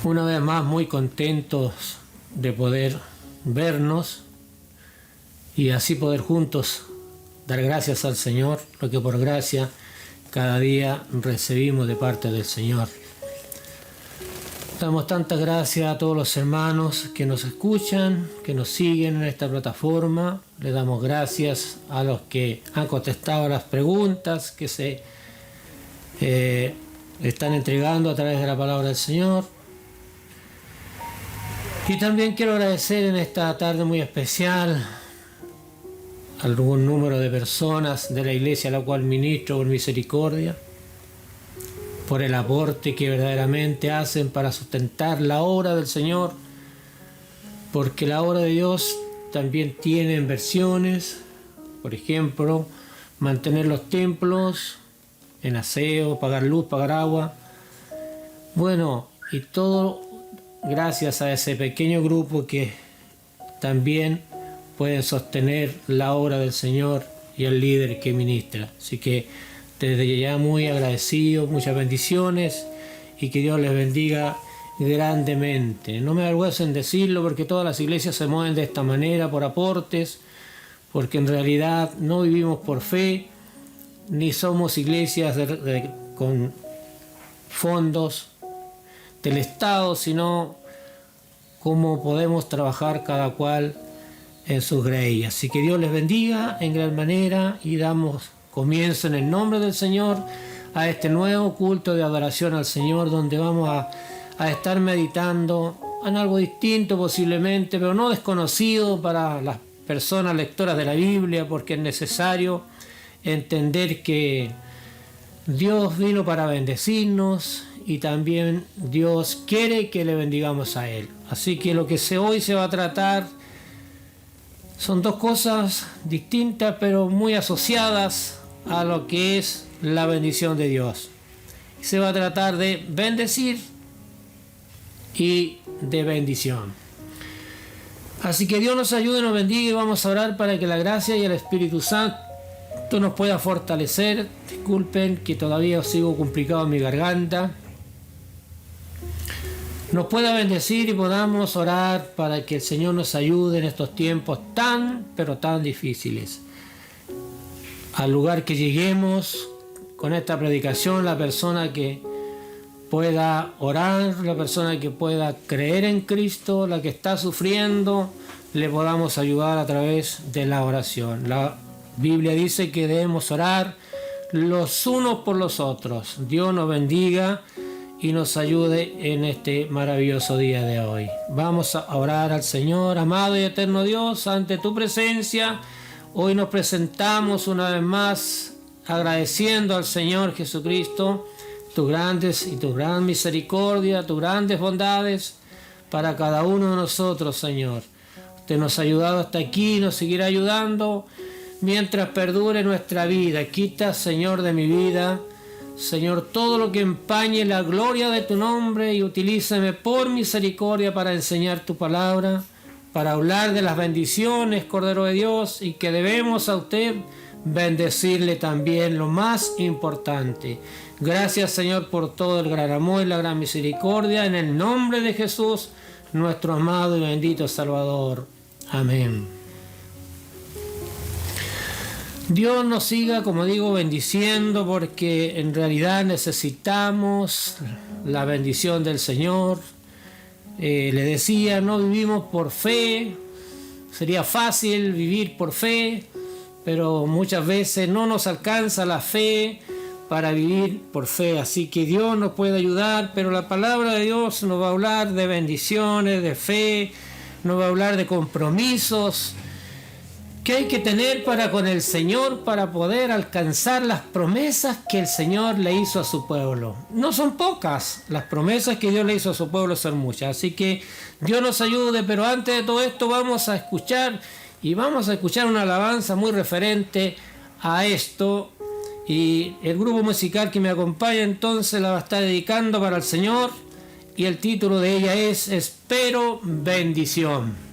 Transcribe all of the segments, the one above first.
Una vez más, muy contentos de poder vernos y así poder juntos dar gracias al Señor, lo que por gracia cada día recibimos de parte del Señor. Damos tantas gracias a todos los hermanos que nos escuchan, que nos siguen en esta plataforma. Le damos gracias a los que han contestado las preguntas que se están entregando a través de la palabra del Señor. Y también quiero agradecer en esta tarde muy especial a algún número de personas de la iglesia a la cual ministro por misericordia, por el aporte que verdaderamente hacen para sustentar la obra del Señor, porque la obra de Dios también tiene inversiones, por ejemplo, mantener los templos en aseo, pagar luz, pagar agua, bueno, y todo gracias a ese pequeño grupo que también pueden sostener la obra del Señor y el líder que ministra. Así que desde ya muy agradecido, muchas bendiciones y que Dios les bendiga grandemente. No me avergüenzo en decirlo porque todas las iglesias se mueven de esta manera por aportes, porque en realidad no vivimos por fe, ni somos iglesias con fondos del Estado, sino cómo podemos trabajar cada cual en sus greyas. Así que Dios les bendiga en gran manera y damos comienzo en el nombre del Señor a este nuevo culto de adoración al Señor, donde vamos a estar meditando en algo distinto posiblemente, pero no desconocido para las personas lectoras de la Biblia, porque es necesario entender que Dios vino para bendecirnos y también Dios quiere que le bendigamos a Él. Así que lo que hoy se va a tratar son dos cosas distintas pero muy asociadas a lo que es la bendición de Dios. Se va a tratar de bendecir y de bendición. Así que Dios nos ayude y nos bendiga y vamos a orar para que la gracia y el Espíritu Santo nos pueda fortalecer. Disculpen que todavía sigo complicado en mi garganta. Nos pueda bendecir y podamos orar para que el Señor nos ayude en estos tiempos tan, pero tan difíciles. Al lugar que lleguemos con esta predicación, la persona que pueda orar, la persona que pueda creer en Cristo, la que está sufriendo, le podamos ayudar a través de la oración. La Biblia dice que debemos orar los unos por los otros. Dios nos bendiga y nos ayude en este maravilloso día de hoy. Vamos a orar al Señor. Amado y eterno Dios, ante tu presencia, hoy nos presentamos una vez más agradeciendo al Señor Jesucristo tus grandes y tu gran misericordia, tus grandes bondades para cada uno de nosotros, Señor. Usted nos ha ayudado hasta aquí y nos seguirá ayudando mientras perdure nuestra vida. Quita, Señor, de mi vida, Señor, todo lo que empañe la gloria de tu nombre y utilízame por misericordia para enseñar tu palabra, para hablar de las bendiciones, Cordero de Dios, y que debemos a usted bendecirle también, lo más importante. Gracias, Señor, por todo el gran amor y la gran misericordia, en el nombre de Jesús, nuestro amado y bendito Salvador. Amén. Dios nos siga, como digo, bendiciendo, porque en realidad necesitamos la bendición del Señor. Le decía, no vivimos por fe. Sería fácil vivir por fe, pero muchas veces no nos alcanza la fe para vivir por fe. Así que Dios nos puede ayudar, pero la palabra de Dios nos va a hablar de bendiciones, de fe, nos va a hablar de compromisos que hay que tener para con el Señor para poder alcanzar las promesas que el Señor le hizo a su pueblo. No son pocas, las promesas que Dios le hizo a su pueblo son muchas. Así que Dios nos ayude, pero antes de todo esto vamos a escuchar una alabanza muy referente a esto. Y el grupo musical que me acompaña entonces la va a estar dedicando para el Señor y el título de ella es Espero bendición.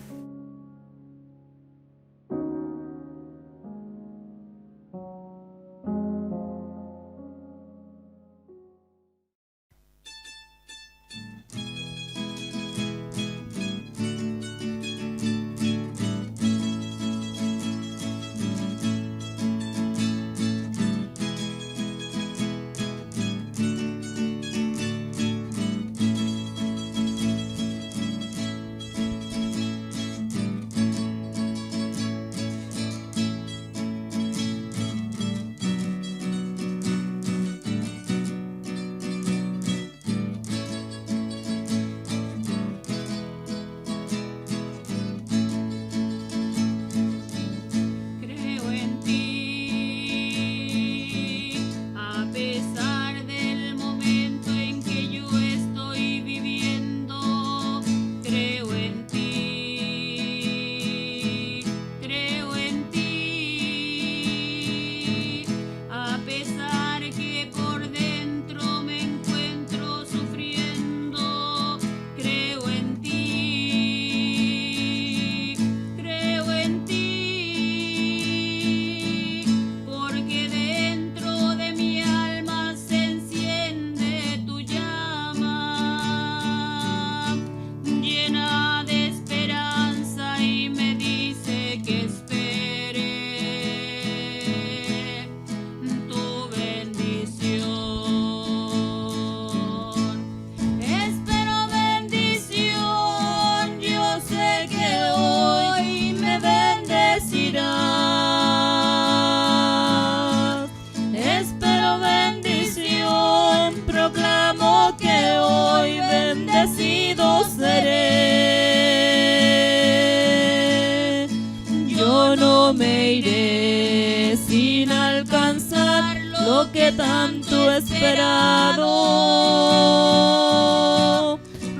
que tanto he esperado.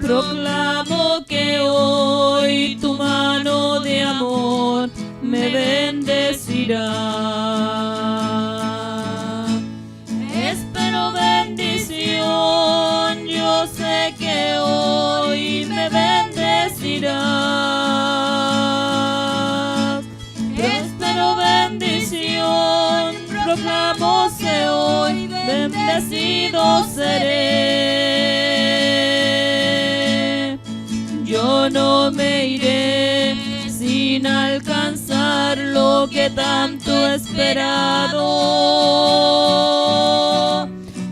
Proclamo que hoy tu mano de amor me bendecirá. Espero bendición, yo sé que hoy me bendecirás. Espero bendición, proclamo que hoy bendecido seré. Yo no me iré sin alcanzar lo que tanto he esperado.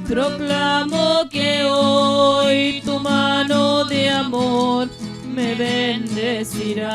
Proclamo que hoy tu mano de amor me bendecirá.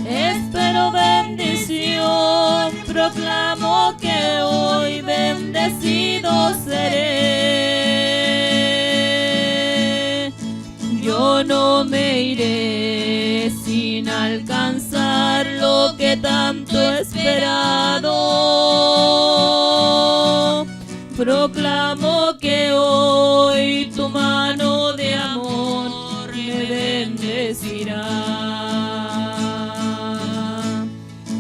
Espero bendición, proclamo que hoy bendecido seré. Yo no me iré sin alcanzar lo que tanto he esperado. Proclamo que hoy tu mano de amor me bendecirá.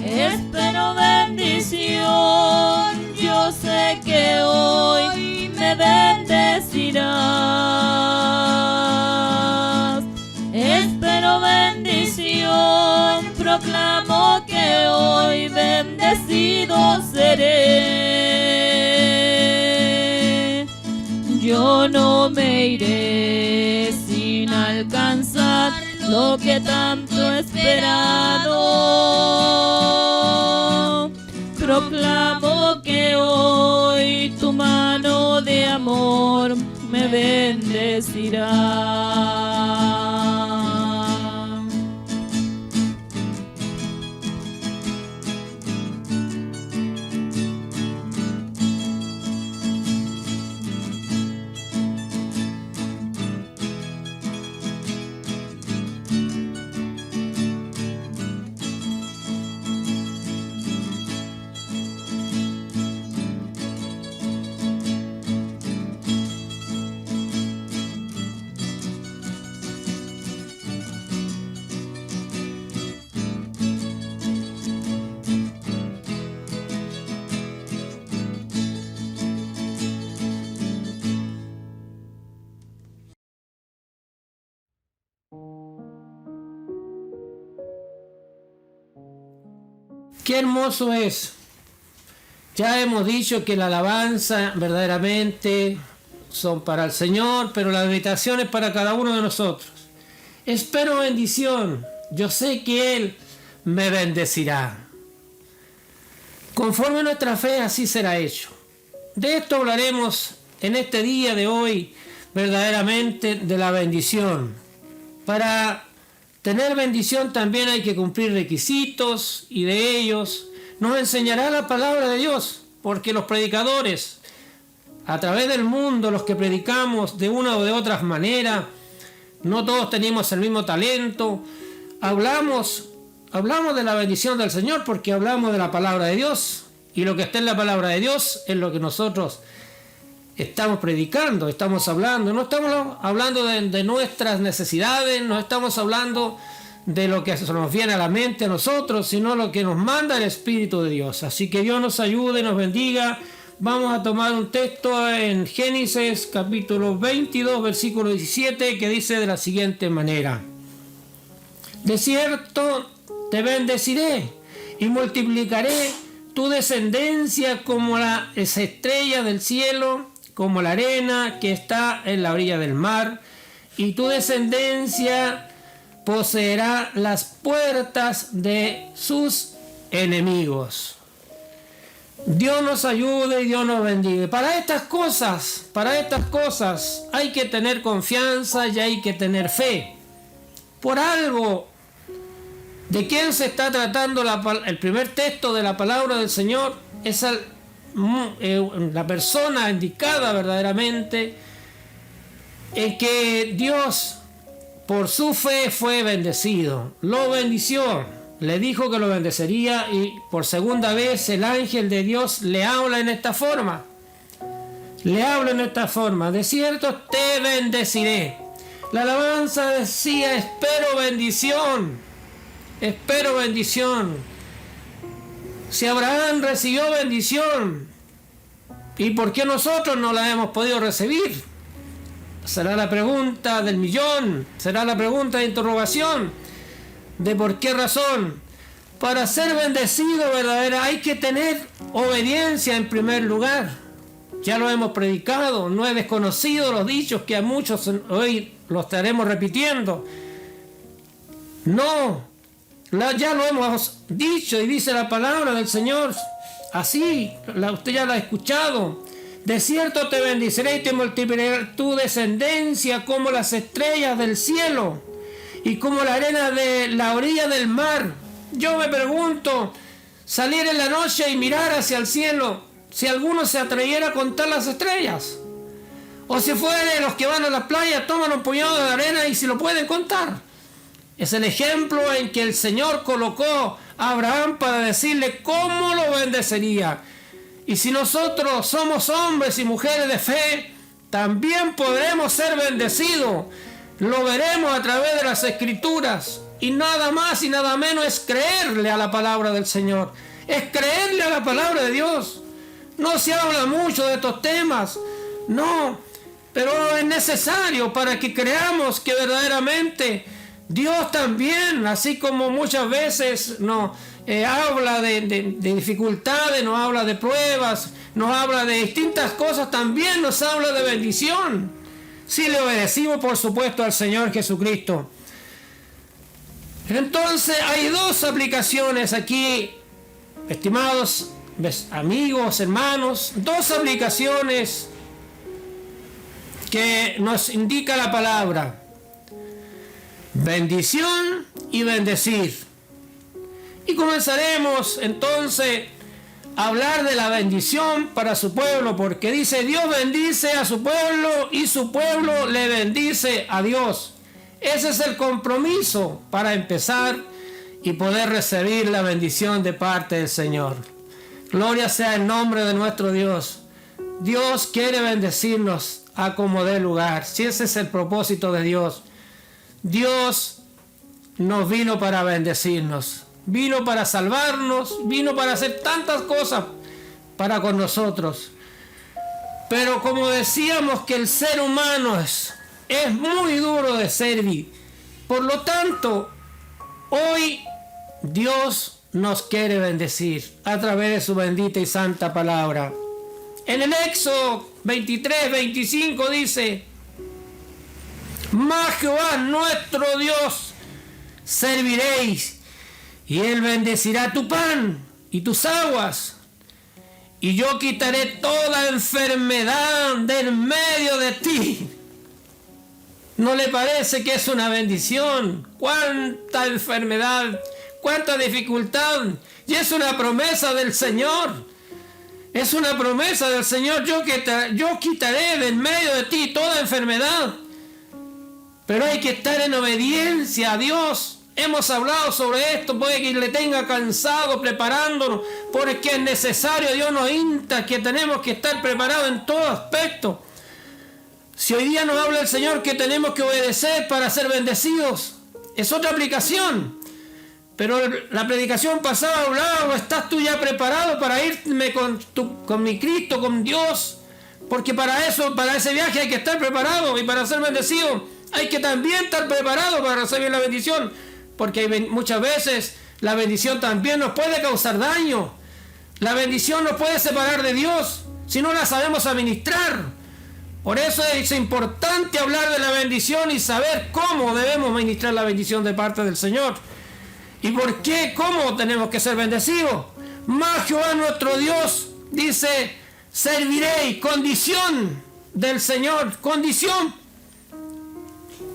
Espero bendición, yo sé que hoy me bendecirás. Espero bendición, proclamo que hoy bendecido seré. Yo no me iré sin alcanzar lo que tanto he esperado. Proclamo que hoy tu mano de amor me bendecirá. Qué hermoso es. Ya hemos dicho que la alabanza verdaderamente son para el Señor, pero la meditación es para cada uno de nosotros. Espero bendición. Yo sé que Él me bendecirá. Conforme a nuestra fe, así será hecho. De esto hablaremos en este día de hoy, verdaderamente, de la bendición. Para tener bendición también hay que cumplir requisitos, y de ellos nos enseñará la palabra de Dios, porque los predicadores, a través del mundo, los que predicamos de una o de otra manera, no todos tenemos el mismo talento, hablamos de la bendición del Señor porque hablamos de la palabra de Dios, y lo que está en la palabra de Dios es lo que nosotros estamos predicando, estamos hablando. No estamos hablando de nuestras necesidades, no estamos hablando de lo que se nos viene a la mente a nosotros, sino lo que nos manda el Espíritu de Dios. Así que Dios nos ayude y nos bendiga. Vamos a tomar un texto en Génesis capítulo 22, versículo 17, que dice de la siguiente manera: de cierto te bendeciré y multiplicaré tu descendencia como las estrellas del cielo, como la arena que está en la orilla del mar, y tu descendencia poseerá las puertas de sus enemigos. Dios nos ayude y Dios nos bendiga. Para estas cosas hay que tener confianza y hay que tener fe. Por algo, ¿de quién se está tratando el primer texto de la palabra del Señor? Es la persona indicada verdaderamente en que Dios, por su fe, fue bendecido. Lo bendició. Le dijo que lo bendecería, y por segunda vez el ángel de Dios le habla en esta forma. De cierto te bendeciré. La alabanza decía: espero bendición. Si Abraham recibió bendición, ¿y por qué nosotros no la hemos podido recibir? Será la pregunta del millón, será la pregunta de interrogación. ¿De por qué razón? Para ser bendecido verdadera hay que tener obediencia en primer lugar. Ya lo hemos predicado, no he desconocido los dichos que a muchos hoy los estaremos repitiendo. No, ya lo hemos dicho y dice la palabra del Señor. Así, usted ya la ha escuchado. De cierto te bendeciré y te multiplicaré tu descendencia como las estrellas del cielo y como la arena de la orilla del mar. Yo me pregunto, salir en la noche y mirar hacia el cielo, si alguno se atreviera a contar las estrellas, o si fuera de los que van a la playa, toman un puñado de arena y si lo pueden contar. Es el ejemplo en que el Señor colocó a Abraham para decirle cómo lo bendecería. Y si nosotros somos hombres y mujeres de fe, también podremos ser bendecidos. Lo veremos a través de las Escrituras. Y nada más y nada menos es creerle a la palabra del Señor. Es creerle a la palabra de Dios. No se habla mucho de estos temas. No. Pero es necesario para que creamos que verdaderamente Dios también, así como muchas veces nos habla de dificultades, nos habla de pruebas, nos habla de distintas cosas, también nos habla de bendición. Si le obedecimos, por supuesto, al Señor Jesucristo. Entonces hay dos aplicaciones aquí, estimados amigos, hermanos, dos aplicaciones que nos indica la palabra: bendición y bendecir. Y comenzaremos entonces a hablar de la bendición para su pueblo, porque dice: Dios bendice a su pueblo y su pueblo le bendice a Dios. Ese es el compromiso para empezar y poder recibir la bendición de parte del Señor. Gloria sea el nombre de nuestro Dios. Dios quiere bendecirnos a como dé lugar. Si ese es el propósito de Dios. Dios nos vino para bendecirnos. Vino para salvarnos. Vino para hacer tantas cosas para con nosotros. Pero como decíamos que el ser humano es muy duro de servir. Por lo tanto, hoy Dios nos quiere bendecir a través de su bendita y santa palabra. En el Éxodo 23, 25 dice: Mas Jehová nuestro Dios serviréis, y Él bendecirá tu pan y tus aguas, y yo quitaré toda enfermedad del medio de ti. ¿No le parece que es una bendición? ¡Cuánta enfermedad! ¡Cuánta dificultad! Y es una promesa del Señor. Es una promesa del Señor. Yo quitaré del medio de ti toda enfermedad. Pero hay que estar en obediencia a Dios. Hemos hablado sobre esto, puede que le tenga cansado preparándonos, porque es necesario, Dios nos insta que tenemos que estar preparados en todo aspecto. Si hoy día nos habla el Señor que tenemos que obedecer para ser bendecidos, es otra aplicación. Pero la predicación pasada hablaba, ¿estás tú ya preparado para irme con mi Cristo, con Dios? Porque para eso, para ese viaje hay que estar preparado, y para ser bendecido hay que también estar preparado para recibir la bendición. Porque muchas veces la bendición también nos puede causar daño. La bendición nos puede separar de Dios si no la sabemos administrar. Por eso es importante hablar de la bendición y saber cómo debemos ministrar la bendición de parte del Señor. ¿Y por qué? ¿Cómo tenemos que ser bendecidos? Mas Jehová nuestro Dios dice, serviréis. Condición del Señor. Condición.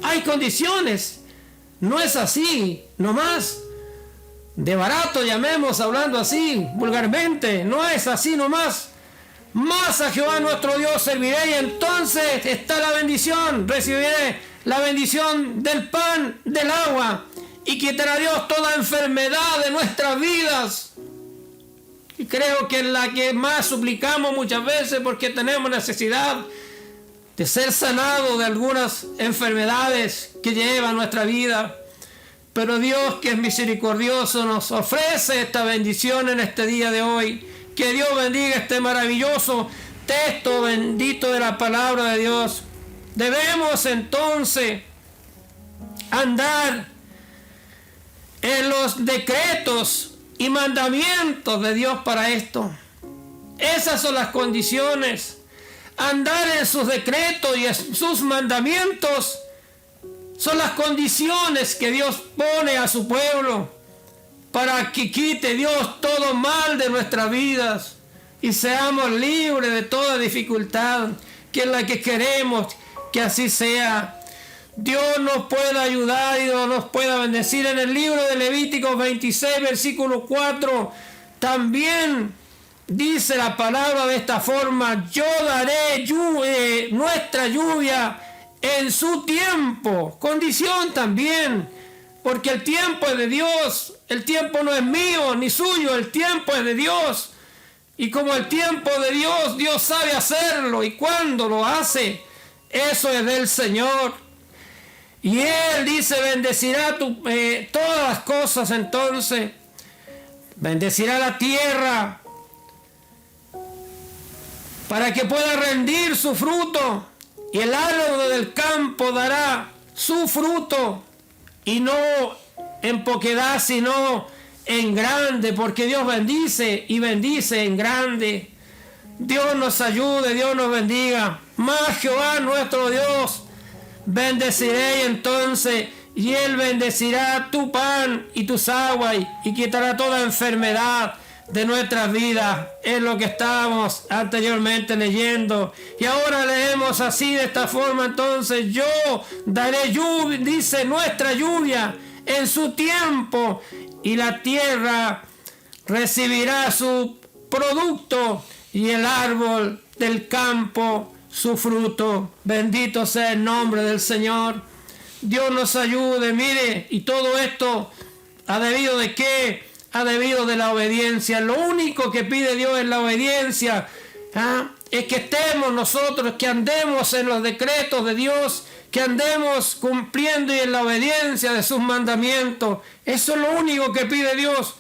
Hay condiciones. No es así, nomás, de barato llamemos, hablando así, vulgarmente, no es así nomás. Más a Jehová nuestro Dios serviré, y entonces está la bendición, recibiré la bendición del pan, del agua, y quitará Dios toda enfermedad de nuestras vidas. Y creo que es la que más suplicamos muchas veces, porque tenemos necesidad de ser sanado de algunas enfermedades que llevan nuestra vida. Pero Dios, que es misericordioso, nos ofrece esta bendición en este día de hoy. Que Dios bendiga este maravilloso texto bendito de la palabra de Dios. Debemos entonces andar en los decretos y mandamientos de Dios para esto. Esas son las condiciones. Andar en sus decretos y en sus mandamientos son las condiciones que Dios pone a su pueblo para que quite Dios todo mal de nuestras vidas y seamos libres de toda dificultad, que es la que queremos que así sea. Dios nos pueda ayudar y Dios nos pueda bendecir. En el libro de Levíticos 26, versículo 4, también dice la palabra de esta forma: yo daré nuestra lluvia en su tiempo. Condición también, porque el tiempo es de Dios. El tiempo no es mío ni suyo, el tiempo es de Dios. Y como el tiempo de Dios, Dios sabe hacerlo, y cuando lo hace, eso es del Señor. Y Él dice, bendecirá todas las cosas. Entonces bendecirá la tierra para que pueda rendir su fruto, y el árbol del campo dará su fruto, y no en poquedad, sino en grande, porque Dios bendice y bendice en grande. Dios nos ayude, Dios nos bendiga. Mas Jehová nuestro Dios bendeciré entonces, y Él bendecirá tu pan y tus aguas, y quitará toda enfermedad de nuestras vidas. Es lo que estábamos anteriormente leyendo, y ahora leemos así, de esta forma. Entonces yo daré lluvia, dice, nuestra lluvia en su tiempo, y la tierra recibirá su producto, y el árbol del campo su fruto. Bendito sea el nombre del Señor. Dios nos ayude. Mire, y todo esto ha debido de qué? Ha debido de la obediencia. Lo único que pide Dios es la obediencia. Es que estemos nosotros, que andemos en los decretos de Dios, que andemos cumpliendo y en la obediencia de sus mandamientos. Eso es lo único que pide Dios.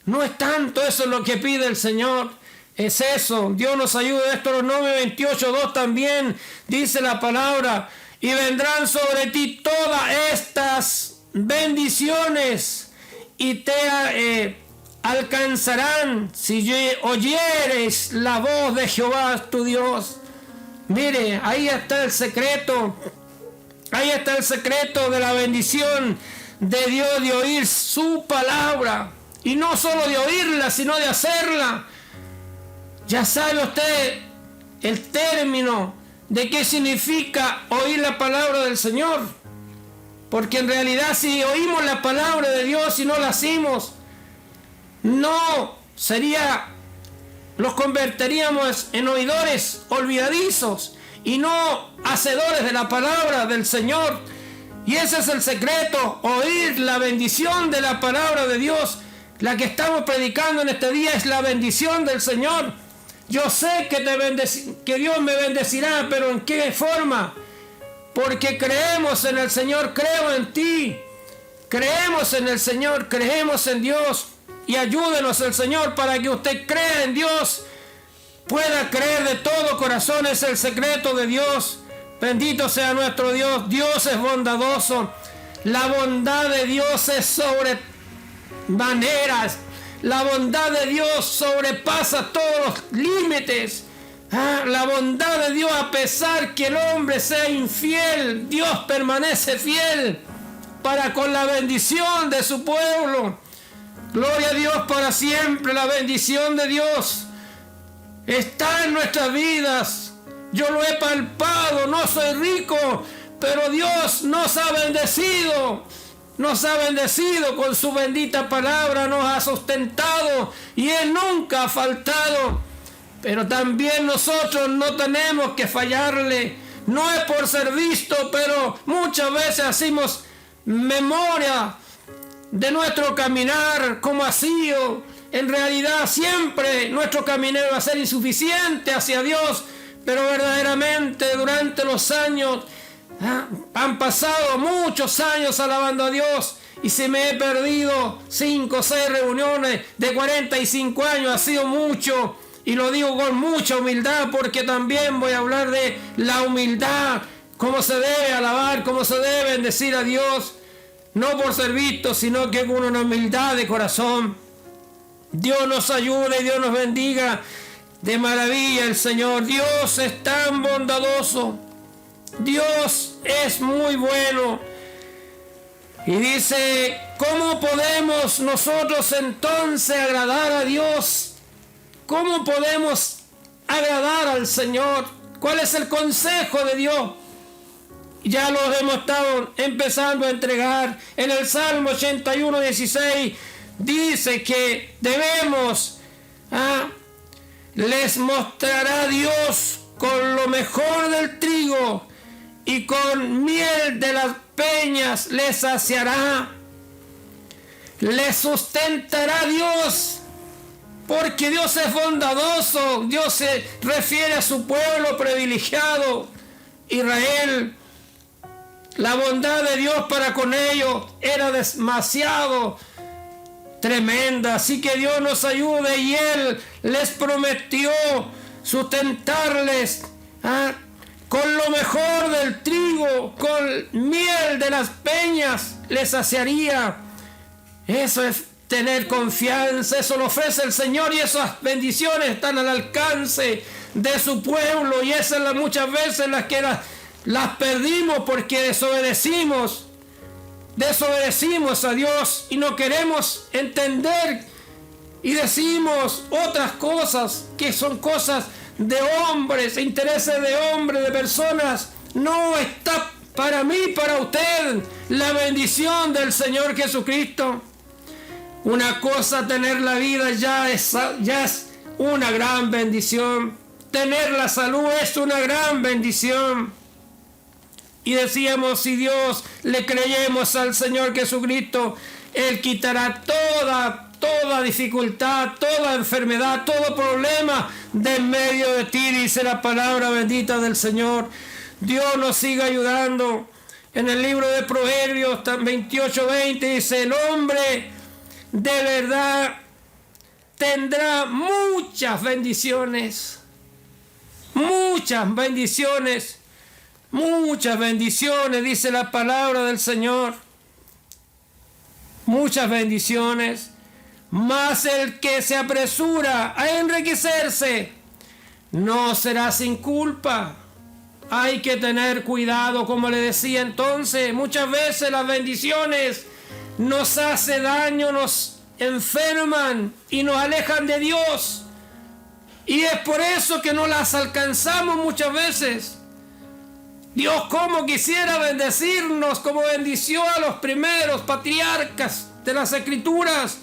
No es tanto eso lo que pide el Señor. Es eso. Dios nos ayude. Esto en los 28:2 también dice la palabra: y vendrán sobre ti todas estas bendiciones, y te alcanzarán si oyeres la voz de Jehová tu Dios. Mire, ahí está el secreto. Ahí está el secreto de la bendición de Dios, de oír su palabra. Y no solo de oírla, sino de hacerla. Ya sabe usted el término de qué significa oír la palabra del Señor. Porque en realidad si oímos la palabra de Dios y no la hacemos, los convertiríamos en oidores olvidadizos y no hacedores de la palabra del Señor. Y ese es el secreto, oír la bendición de la palabra de Dios. La que estamos predicando en este día es la bendición del Señor. Yo sé que Dios me bendecirá, pero ¿en qué forma? Porque creemos en el Señor, creo en ti. Creemos en el Señor, creemos en Dios. Y ayúdenos el Señor para que usted crea en Dios. Pueda creer de todo corazón, es el secreto de Dios. Bendito sea nuestro Dios. Dios es bondadoso. La bondad de Dios es sobre maneras. La bondad de Dios sobrepasa todos los límites. La bondad de Dios, a pesar que el hombre sea infiel, Dios permanece fiel para con la bendición de su pueblo. Gloria a Dios para siempre. La bendición de Dios está en nuestras vidas. Yo lo he palpado, no soy rico, pero Dios nos ha bendecido. Nos ha bendecido con su bendita palabra, nos ha sustentado y Él nunca ha faltado. Pero también nosotros no tenemos que fallarle. No es por ser visto, pero muchas veces hacemos memoria de nuestro caminar, como ha sido. En realidad siempre nuestro caminar va a ser insuficiente hacia Dios, pero verdaderamente durante los años, han pasado muchos años alabando a Dios y si me he perdido 5 o 6 reuniones de 45 años, ha sido mucho. Y lo digo con mucha humildad porque también voy a hablar de la humildad, cómo se debe alabar, cómo se debe bendecir a Dios, no por ser visto, sino que con una humildad de corazón. Dios nos ayude y Dios nos bendiga de maravilla el Señor. Dios es tan bondadoso, Dios es muy bueno. Y dice, ¿cómo podemos nosotros entonces agradar a Dios? ¿Cómo podemos agradar al Señor? ¿Cuál es el consejo de Dios? Ya los hemos estado empezando a entregar. En el Salmo 81:16 dice que debemos, les mostrará Dios con lo mejor del trigo y con miel de las peñas les saciará. Les sustentará Dios. Porque Dios es bondadoso. Dios se refiere a su pueblo privilegiado, Israel. La bondad de Dios para con ellos era demasiado tremenda. Así que Dios nos ayude y Él les prometió sustentarles con lo mejor del trigo, con miel de las peñas les saciaría. Eso es tener confianza, eso lo ofrece el Señor y esas bendiciones están al alcance de su pueblo y esas muchas veces las que las perdimos porque desobedecimos a Dios y no queremos entender y decimos otras cosas que son cosas de hombres, intereses de hombres, de personas. No está para mí, para usted, la bendición del Señor Jesucristo. Una cosa, tener la vida ya es una gran bendición. Tener la salud es una gran bendición. Y decíamos, si Dios le creyemos al Señor Jesucristo, Él quitará toda dificultad, toda enfermedad, todo problema de en medio de ti, dice la palabra bendita del Señor. Dios nos sigue ayudando. En el libro de Proverbios 28:20 dice, el hombre de verdad tendrá muchas bendiciones, dice la palabra del Señor. Muchas bendiciones. Mas el que se apresura a enriquecerse no será sin culpa. Hay que tener cuidado, como le decía entonces. Muchas veces las bendiciones nos hacen daño, nos enferman y nos alejan de Dios. Y es por eso que no las alcanzamos muchas veces. Dios como quisiera bendecirnos, como bendició a los primeros patriarcas de las Escrituras,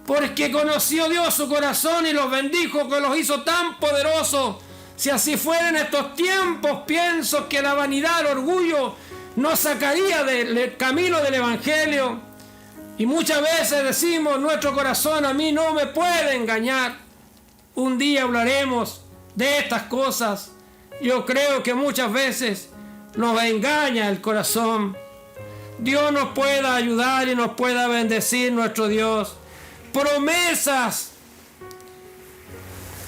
porque conoció Dios su corazón y los bendijo, que los hizo tan poderosos. Si así fuera en estos tiempos, pienso que la vanidad, el orgullo, nos sacaría del camino del Evangelio. Y muchas veces decimos, nuestro corazón a mí no me puede engañar. Un día hablaremos de estas cosas. Yo creo que muchas veces nos engaña el corazón. Dios nos pueda ayudar y nos pueda bendecir, nuestro Dios. Promesas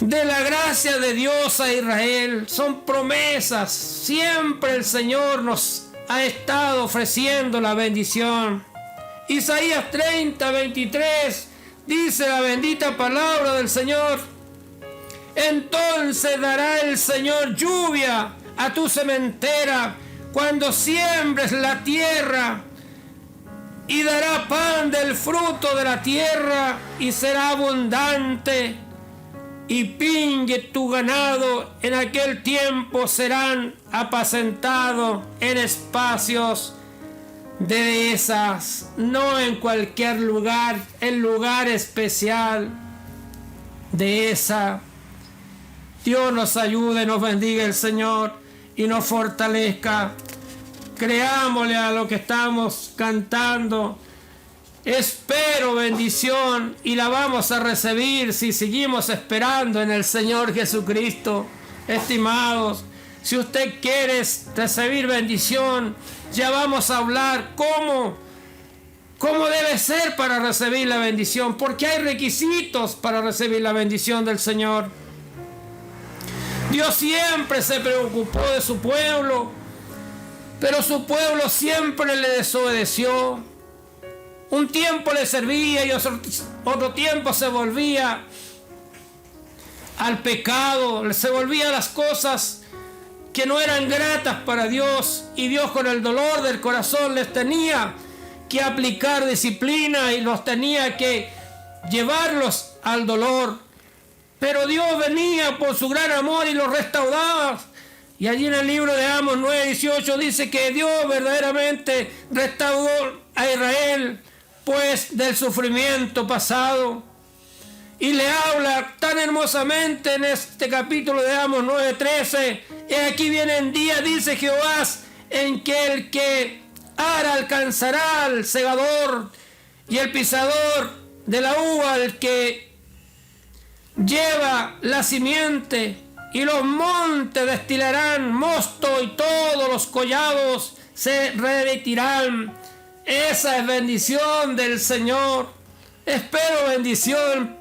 de la gracia de Dios a Israel son promesas. Siempre el Señor nos ha estado ofreciendo la bendición. Isaías 30:23 dice la bendita palabra del Señor: entonces dará el Señor lluvia a tu sementera cuando siembres la tierra, y dará pan del fruto de la tierra, y será abundante, y pingue tu ganado en aquel tiempo serán apacentados en espacios de dehesas, no en cualquier lugar, el lugar especial de esa. Dios nos ayude, nos bendiga el Señor y nos fortalezca. Creámosle a lo que estamos cantando. Espero bendición y la vamos a recibir si seguimos esperando en el Señor Jesucristo. Estimados, si usted quiere recibir bendición, ya vamos a hablar cómo debe ser para recibir la bendición, porque hay requisitos para recibir la bendición del Señor. Dios siempre se preocupó de su pueblo, pero su pueblo siempre le desobedeció. Un tiempo le servía y otro tiempo se volvía al pecado, se volvía a las cosas que no eran gratas para Dios, y Dios con el dolor del corazón les tenía que aplicar disciplina y los tenía que llevarlos al dolor. Pero Dios venía por su gran amor y los restauraba. Y allí en el libro de Amos 9:18 dice que Dios verdaderamente restauró a Israel pues del sufrimiento pasado. Y le habla tan hermosamente en este capítulo de Amos 9:13. Y aquí vienen días, dice Jehová, en que el que ara alcanzará al segador, y el pisador de la uva el que lleva la simiente, y los montes destilarán mosto, y todos los collados se revestirán. Esa es bendición del Señor. Espero bendición.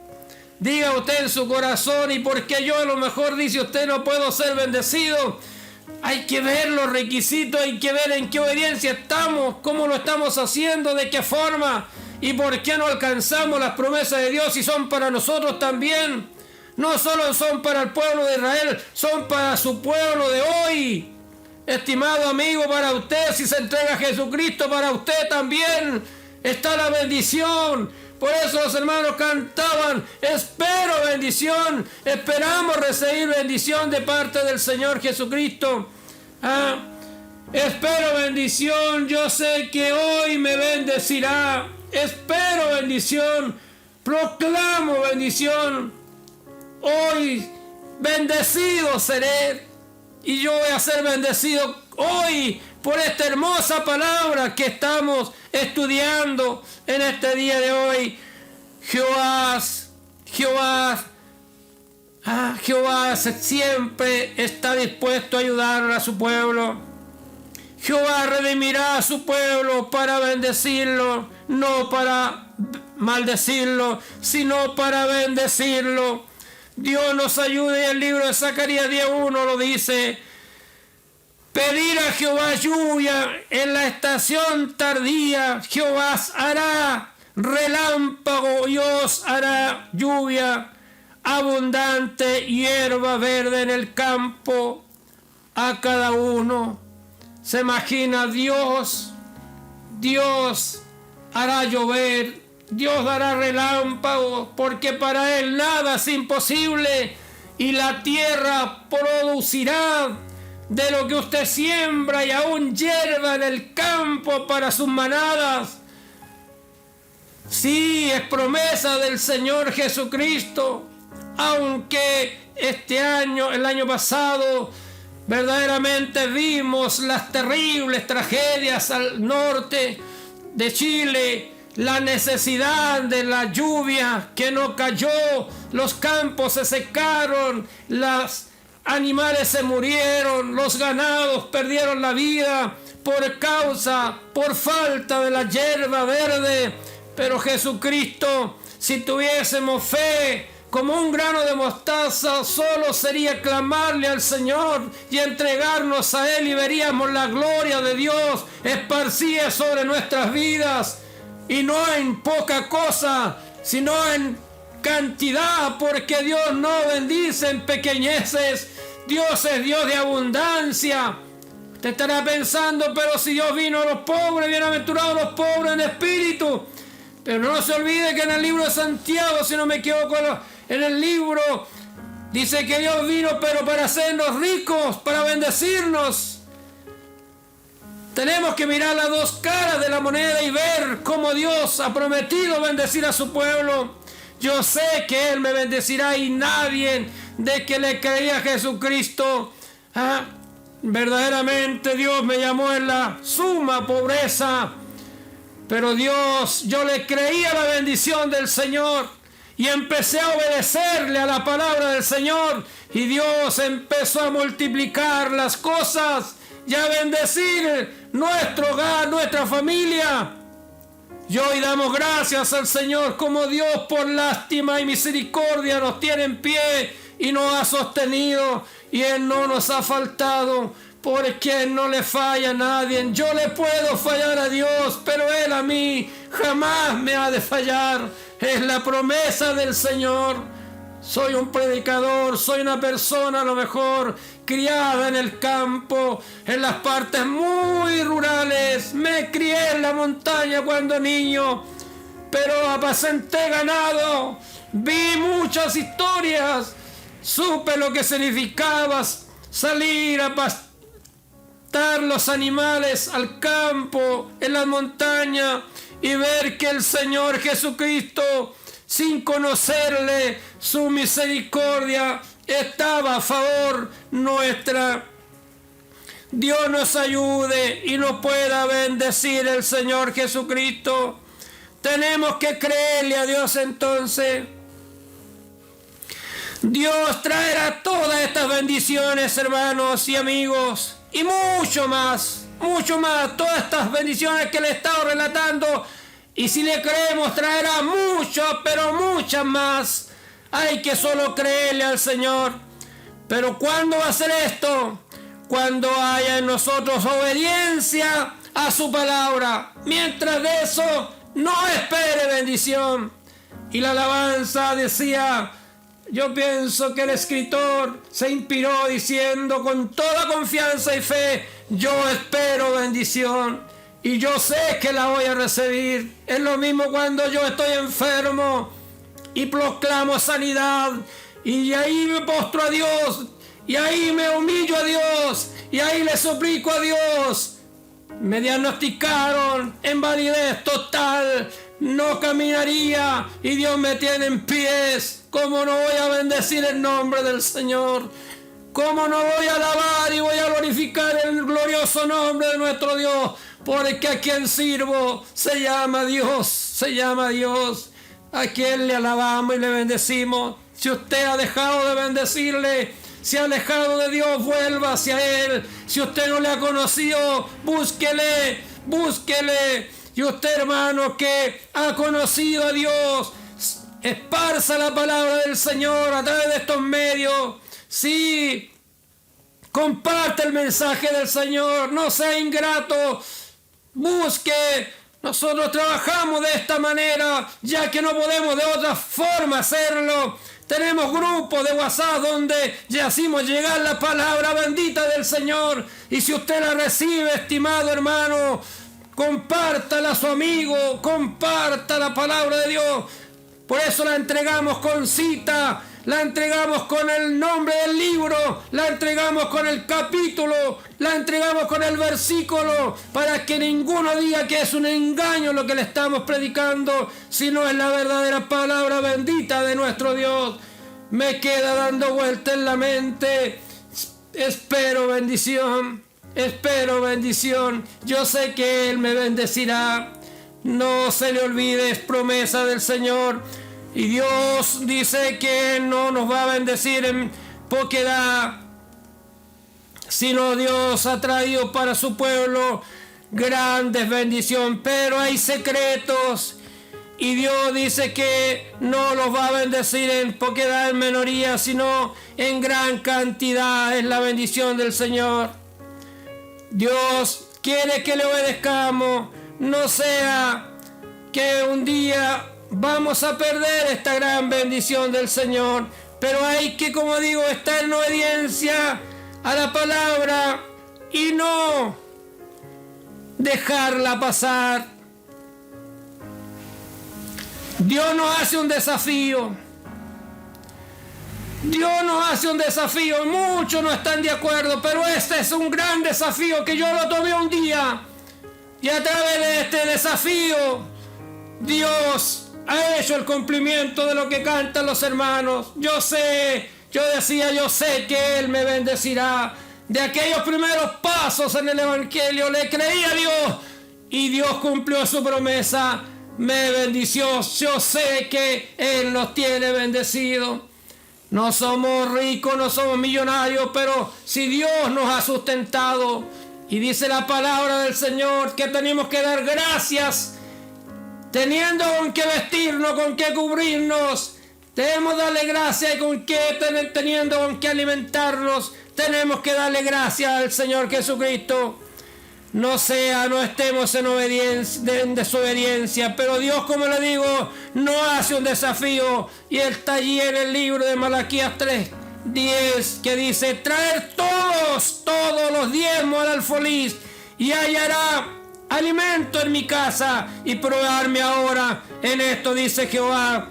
Diga usted en su corazón: ¿y por qué yo a lo mejor, dice usted, no puedo ser bendecido? Hay que ver los requisitos, hay que ver en qué obediencia estamos, cómo lo estamos haciendo, de qué forma, y por qué no alcanzamos las promesas de Dios, y son para nosotros también. No solo son para el pueblo de Israel, son para su pueblo de hoy. Estimado amigo, para usted, si se entrega a Jesucristo, para usted también está la bendición. Por eso los hermanos cantaban: espero bendición, esperamos recibir bendición de parte del Señor Jesucristo. Espero bendición, yo sé que hoy me bendecirá. Espero bendición, proclamo bendición. Hoy bendecido seré, y yo voy a ser bendecido hoy por esta hermosa palabra que estamos estudiando en este día de hoy. Jehová siempre está dispuesto a ayudar a su pueblo. Jehová redimirá a su pueblo para bendecirlo, no para maldecirlo, sino para bendecirlo. Dios nos ayude. El libro de Zacarías 10:1 lo dice: pedir a Jehová lluvia en la estación tardía. Jehová hará relámpago y os hará lluvia abundante, hierba verde en el campo a cada uno. Se imagina Dios hará llover, Dios dará relámpagos, porque para Él nada es imposible. y la tierra producirá de lo que usted siembra y aún hierba en el campo para sus manadas. Sí, es promesa del Señor Jesucristo, aunque el año pasado, verdaderamente vimos las terribles tragedias al norte de Chile, la necesidad de la lluvia que no cayó, los campos se secaron, los animales se murieron, los ganados perdieron la vida por falta de la hierba verde. Pero Jesucristo, si tuviésemos fe como un grano de mostaza, solo sería clamarle al Señor y entregarnos a Él, y veríamos la gloria de Dios esparcida sobre nuestras vidas, y no en poca cosa, sino en cantidad, porque Dios no bendice en pequeñeces. Dios es Dios de abundancia. Te estará pensando, pero si Dios vino a los pobres, bienaventurados los pobres en espíritu. Pero no se olvide que en el libro de Santiago, si no me equivoco, en el libro dice que Dios vino pero para hacernos ricos, para bendecirnos. Tenemos que mirar las dos caras de la moneda y ver cómo Dios ha prometido bendecir a su pueblo. Yo sé que Él me bendecirá, y nadie de que le creía a Jesucristo, verdaderamente Dios me llamó en la suma pobreza. Pero Dios, yo le creía la bendición del Señor y empecé a obedecerle a la palabra del Señor, y Dios empezó a multiplicar las cosas y a bendecir nuestro hogar, nuestra familia. Y hoy damos gracias al Señor como Dios por lástima y misericordia nos tiene en pie y nos ha sostenido, y Él no nos ha faltado. Porque no le falla a nadie. Yo le puedo fallar a Dios, pero Él a mí jamás me ha de fallar. Es la promesa del Señor. Soy un predicador, soy una persona a lo mejor criada en el campo, en las partes muy rurales. Me crié en la montaña cuando niño, pero apacenté ganado. Vi muchas historias. Supe lo que significaba salir a pastorear los animales al campo, en la montaña, y ver que el Señor Jesucristo, sin conocerle su misericordia, estaba a favor nuestra. Dios nos ayude y nos pueda bendecir el Señor Jesucristo. Tenemos que creerle a Dios entonces. Dios traerá todas estas bendiciones, hermanos y amigos, y mucho más, todas estas bendiciones que le he estado relatando, y si le creemos traerá mucho, pero muchas más. Hay que solo creerle al Señor. Pero ¿cuándo va a ser esto? Cuando haya en nosotros obediencia a su palabra. Mientras de eso, no espere bendición. Y la alabanza decía, yo pienso que el escritor se inspiró diciendo con toda confianza y fe, yo espero bendición y yo sé que la voy a recibir. Es lo mismo cuando yo estoy enfermo y proclamo sanidad, y ahí me postro a Dios, y ahí me humillo a Dios, y ahí le suplico a Dios. Me diagnosticaron invalidez total, no caminaría, y Dios me tiene en pies. ¿Cómo no voy a bendecir el nombre del Señor? ¿Cómo no voy a alabar y voy a glorificar el glorioso nombre de nuestro Dios? Porque a quien sirvo se llama Dios, se llama Dios. A quien le alabamos y le bendecimos. Si usted ha dejado de bendecirle, se ha alejado de Dios, vuelva hacia Él. Si usted no le ha conocido, búsquele. Y usted, hermano, que ha conocido a Dios, esparza la palabra del Señor a través de estos medios. Sí, comparte el mensaje del Señor, no sea ingrato, busque. Nosotros trabajamos de esta manera, ya que no podemos de otra forma hacerlo. Tenemos grupos de WhatsApp donde ya hacemos llegar la palabra bendita del Señor. Y si usted la recibe, estimado hermano, compártala a su amigo, comparta la palabra de Dios. Por eso la entregamos con cita la entregamos con el nombre del libro, la entregamos con el capítulo, la entregamos con el versículo, para que ninguno diga que es un engaño lo que le estamos predicando, sino es la verdadera palabra bendita de nuestro Dios. Me queda dando vuelta en la mente. Espero bendición. Espero bendición. Yo sé que Él me bendecirá. No se le olvide, es promesa del Señor. Y Dios dice que no nos va a bendecir en poquedad, sino Dios ha traído para su pueblo grandes bendiciones. Pero hay secretos. Y Dios dice que no los va a bendecir en poquedad, en minoría, sino en gran cantidad. Es la bendición del Señor. Dios quiere que le obedezcamos. No sea que un día vamos a perder esta gran bendición del Señor. Pero hay que, como digo, estar en obediencia a la palabra y no dejarla pasar. Dios nos hace un desafío. Dios nos hace un desafío. Muchos no están de acuerdo, pero este es un gran desafío que yo lo tomé un día. Y a través de este desafío, Dios ha hecho el cumplimiento de lo que cantan los hermanos. Yo sé que Él me bendecirá. De aquellos primeros pasos en el Evangelio le creí a Dios y Dios cumplió su promesa. Me bendició. Yo sé que Él nos tiene bendecido. No somos ricos, no somos millonarios, pero si Dios nos ha sustentado, y dice la palabra del Señor que tenemos que dar gracias, teniendo con qué vestirnos, con qué cubrirnos, debemos darle gracias, y teniendo con qué alimentarnos, tenemos que darle gracias al Señor Jesucristo. No estemos en desobediencia, pero Dios, como le digo, no hace un desafío, y está allí en el libro de Malaquías 3:10, que dice: traer todos los diezmos al alfolí, y hallará alimento en mi casa, y probarme ahora en esto, dice Jehová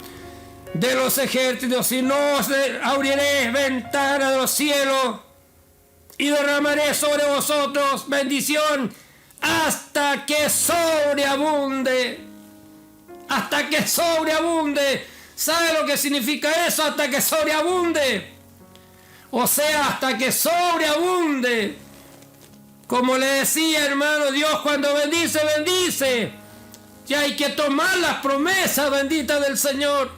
de los ejércitos, y no os abriré ventana de los cielos, y derramaré sobre vosotros bendición hasta que sobreabunde. Hasta que sobreabunde. ¿Sabe lo que significa eso? Hasta que sobreabunde. O sea, hasta que sobreabunde. Como le decía, hermano, Dios cuando bendice, bendice. Y hay que tomar las promesas benditas del Señor.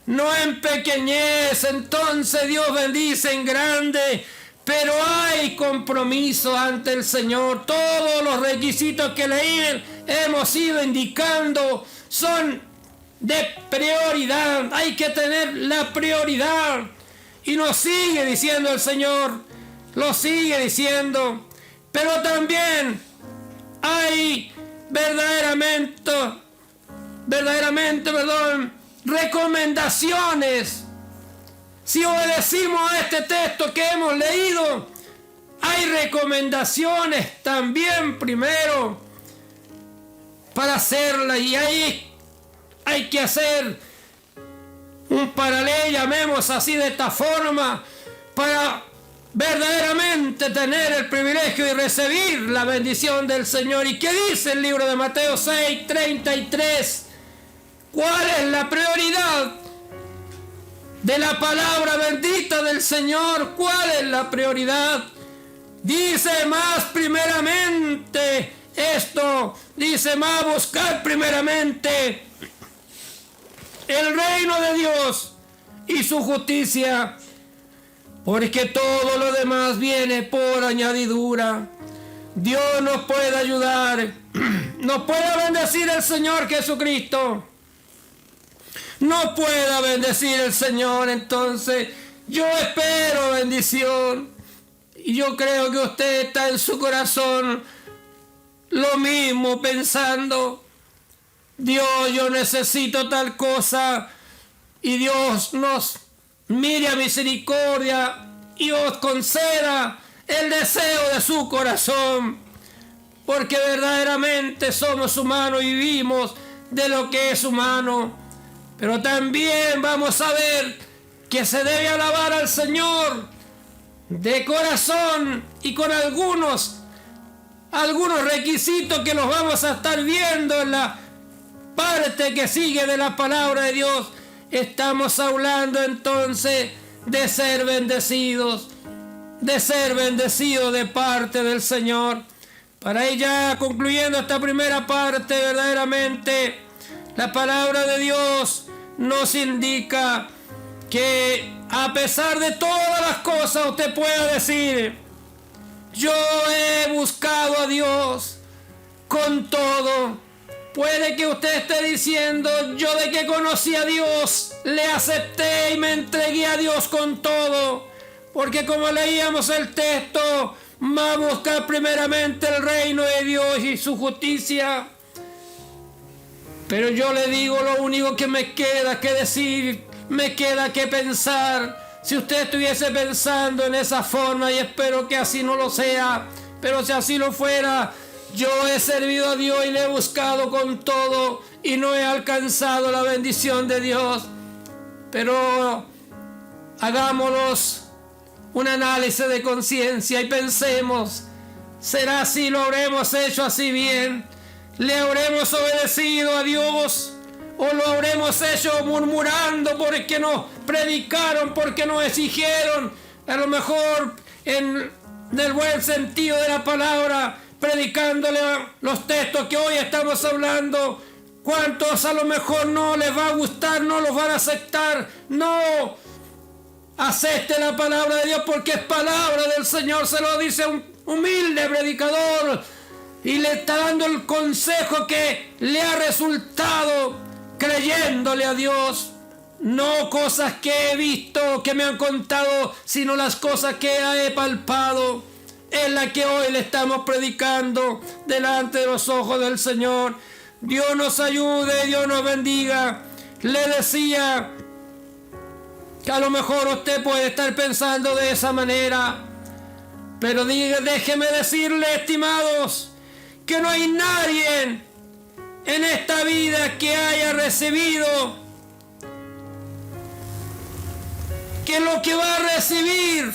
No en pequeñez. Entonces Dios bendice en grande. Pero hay compromiso ante el Señor. Todos los requisitos que leí hemos ido indicando son de prioridad. Hay que tener la prioridad. Y nos sigue diciendo el Señor. Lo sigue diciendo. Pero también hay recomendaciones. Si obedecimos a este texto que hemos leído, hay recomendaciones también primero para hacerla, y ahí hay que hacer un paralelo, llamemos así de esta forma, para verdaderamente tener el privilegio de recibir la bendición del Señor. ¿Y qué dice el libro de Mateo 6:33? ¿Cuál es la prioridad de la palabra bendita del Señor? ¿Cuál es la prioridad? Dice más primeramente esto, dice más buscar primeramente el reino de Dios y su justicia, porque todo lo demás viene por añadidura. Dios nos puede ayudar, nos puede bendecir el Señor Jesucristo. No pueda bendecir el Señor, entonces yo espero bendición. Y yo creo que usted está en su corazón lo mismo, pensando: Dios, yo necesito tal cosa. Y Dios nos mire a misericordia y os conceda el deseo de su corazón. Porque verdaderamente somos humanos y vivimos de lo que es humano. Pero también vamos a ver que se debe alabar al Señor de corazón y con algunos requisitos que los vamos a estar viendo en la parte que sigue de la palabra de Dios. Estamos hablando entonces de ser bendecidos de parte del Señor. Para ir ya concluyendo esta primera parte, verdaderamente la palabra de Dios nos indica que a pesar de todas las cosas usted pueda decir: yo he buscado a Dios con todo. Puede que usted esté diciendo: yo de que conocí a Dios le acepté y me entregué a Dios con todo. Porque como leíamos el texto, va a buscar primeramente el reino de Dios y su justicia. Pero yo le digo, lo único que me queda que decir, me queda que pensar. Si usted estuviese pensando en esa forma, y espero que así no lo sea, pero si así lo fuera, yo he servido a Dios y le he buscado con todo y no he alcanzado la bendición de Dios. Pero hagámonos un análisis de conciencia y pensemos: ¿será así? ¿Lo habremos hecho así bien? ¿Le habremos obedecido a Dios? ¿O lo habremos hecho murmurando porque nos predicaron, porque nos exigieron? A lo mejor en el buen sentido de la palabra, predicándole los textos que hoy estamos hablando. ¿Cuántos a lo mejor no les va a gustar, no los van a aceptar? No acepte la palabra de Dios, porque es palabra del Señor. Se lo dice un humilde predicador y le está dando el consejo que le ha resultado creyéndole a Dios. No cosas que he visto, que me han contado, sino las cosas que he palpado. Es la que hoy le estamos predicando delante de los ojos del Señor. Dios nos ayude, Dios nos bendiga. Le decía que a lo mejor usted puede estar pensando de esa manera, pero déjeme decirle, estimados, que no hay nadie en esta vida que haya recibido que lo que va a recibir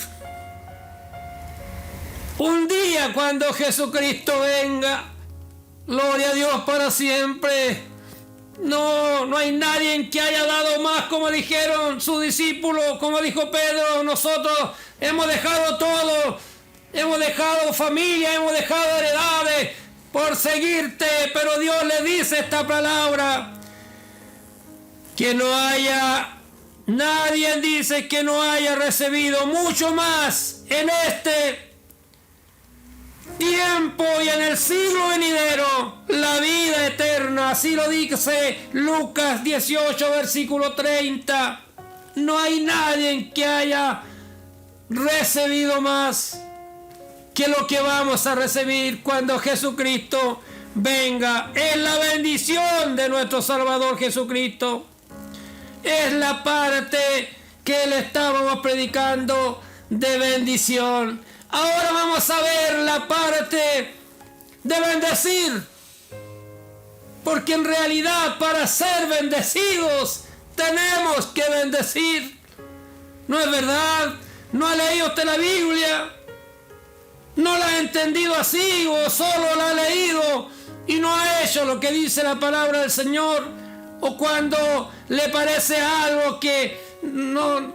un día cuando Jesucristo venga. Gloria a Dios para siempre. No hay nadie que haya dado más, como dijeron sus discípulos, como dijo Pedro: nosotros hemos dejado todo, hemos dejado familia, hemos dejado heredades por seguirte. Pero Dios le dice esta palabra: que no haya, nadie dice que no haya recibido mucho más en este tiempo y en el siglo venidero la vida eterna. Así lo dice Lucas 18, versículo 30. No hay nadie que haya recibido más que lo que vamos a recibir cuando Jesucristo venga. Es la bendición de nuestro Salvador Jesucristo. Es la parte que le estábamos predicando de bendición. Ahora vamos a ver la parte de bendecir. Porque en realidad, para ser bendecidos tenemos que bendecir. ¿No es verdad? ¿No ha leído usted la Biblia? ¿No la ha entendido así, o solo la ha leído y no ha hecho lo que dice la palabra del Señor? ¿O cuando le parece algo que no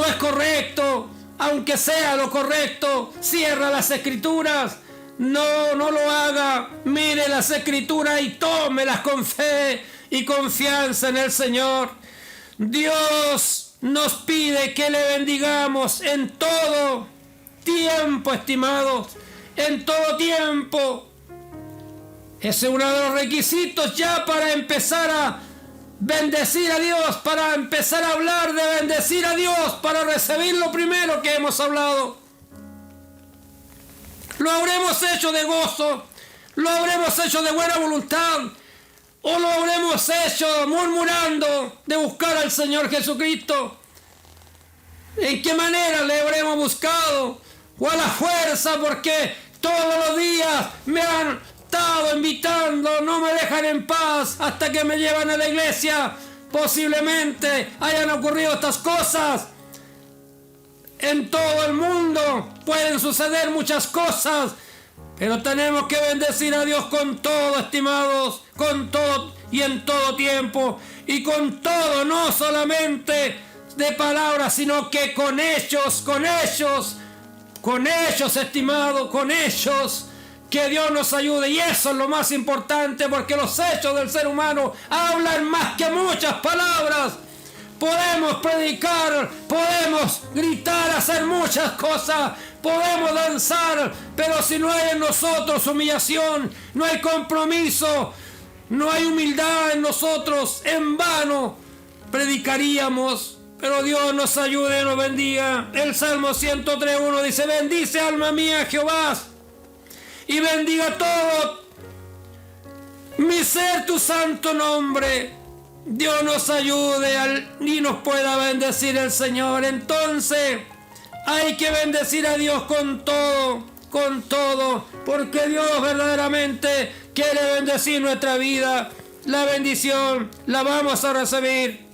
es correcto, aunque sea lo correcto, cierra las Escrituras? No lo haga. Mire las Escrituras y tómelas con fe y confianza en el Señor. Dios nos pide que le bendigamos en todo tiempo, estimados, en todo tiempo. Ese es uno de los requisitos ya para empezar a bendecir a Dios, para empezar a hablar de bendecir a Dios, para recibir lo primero que hemos hablado. Lo habremos hecho de gozo, lo habremos hecho de buena voluntad, o lo habremos hecho murmurando de buscar al Señor Jesucristo. ¿En qué manera le habremos buscado? O a la fuerza, porque todos los días me han estado invitando, no me dejan en paz hasta que me llevan a la iglesia. Posiblemente hayan ocurrido estas cosas. En todo el mundo pueden suceder muchas cosas, pero tenemos que bendecir a Dios con todo, estimados, con todo y en todo tiempo, y con todo, no solamente de palabras, sino que con hechos, estimados, con hechos. Que Dios nos ayude, y eso es lo más importante, porque los hechos del ser humano hablan más que muchas palabras. Podemos predicar, podemos gritar, hacer muchas cosas, podemos danzar, pero si no hay en nosotros humillación, no hay compromiso, no hay humildad en nosotros, en vano predicaríamos. Pero Dios nos ayude y nos bendiga. El Salmo 103:1 dice: bendice alma mía Jehová, y bendiga todo mi ser tu santo nombre. Dios nos ayude y nos pueda bendecir el Señor. Entonces hay que bendecir a Dios con todo, porque Dios verdaderamente quiere bendecir nuestra vida. La bendición la vamos a recibir.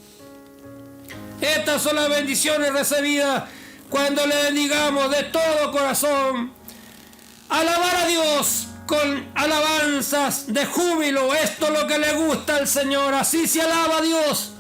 Estas son las bendiciones recibidas cuando le bendigamos de todo corazón. Alabar a Dios con alabanzas de júbilo. Esto es lo que le gusta al Señor. Así se alaba a Dios,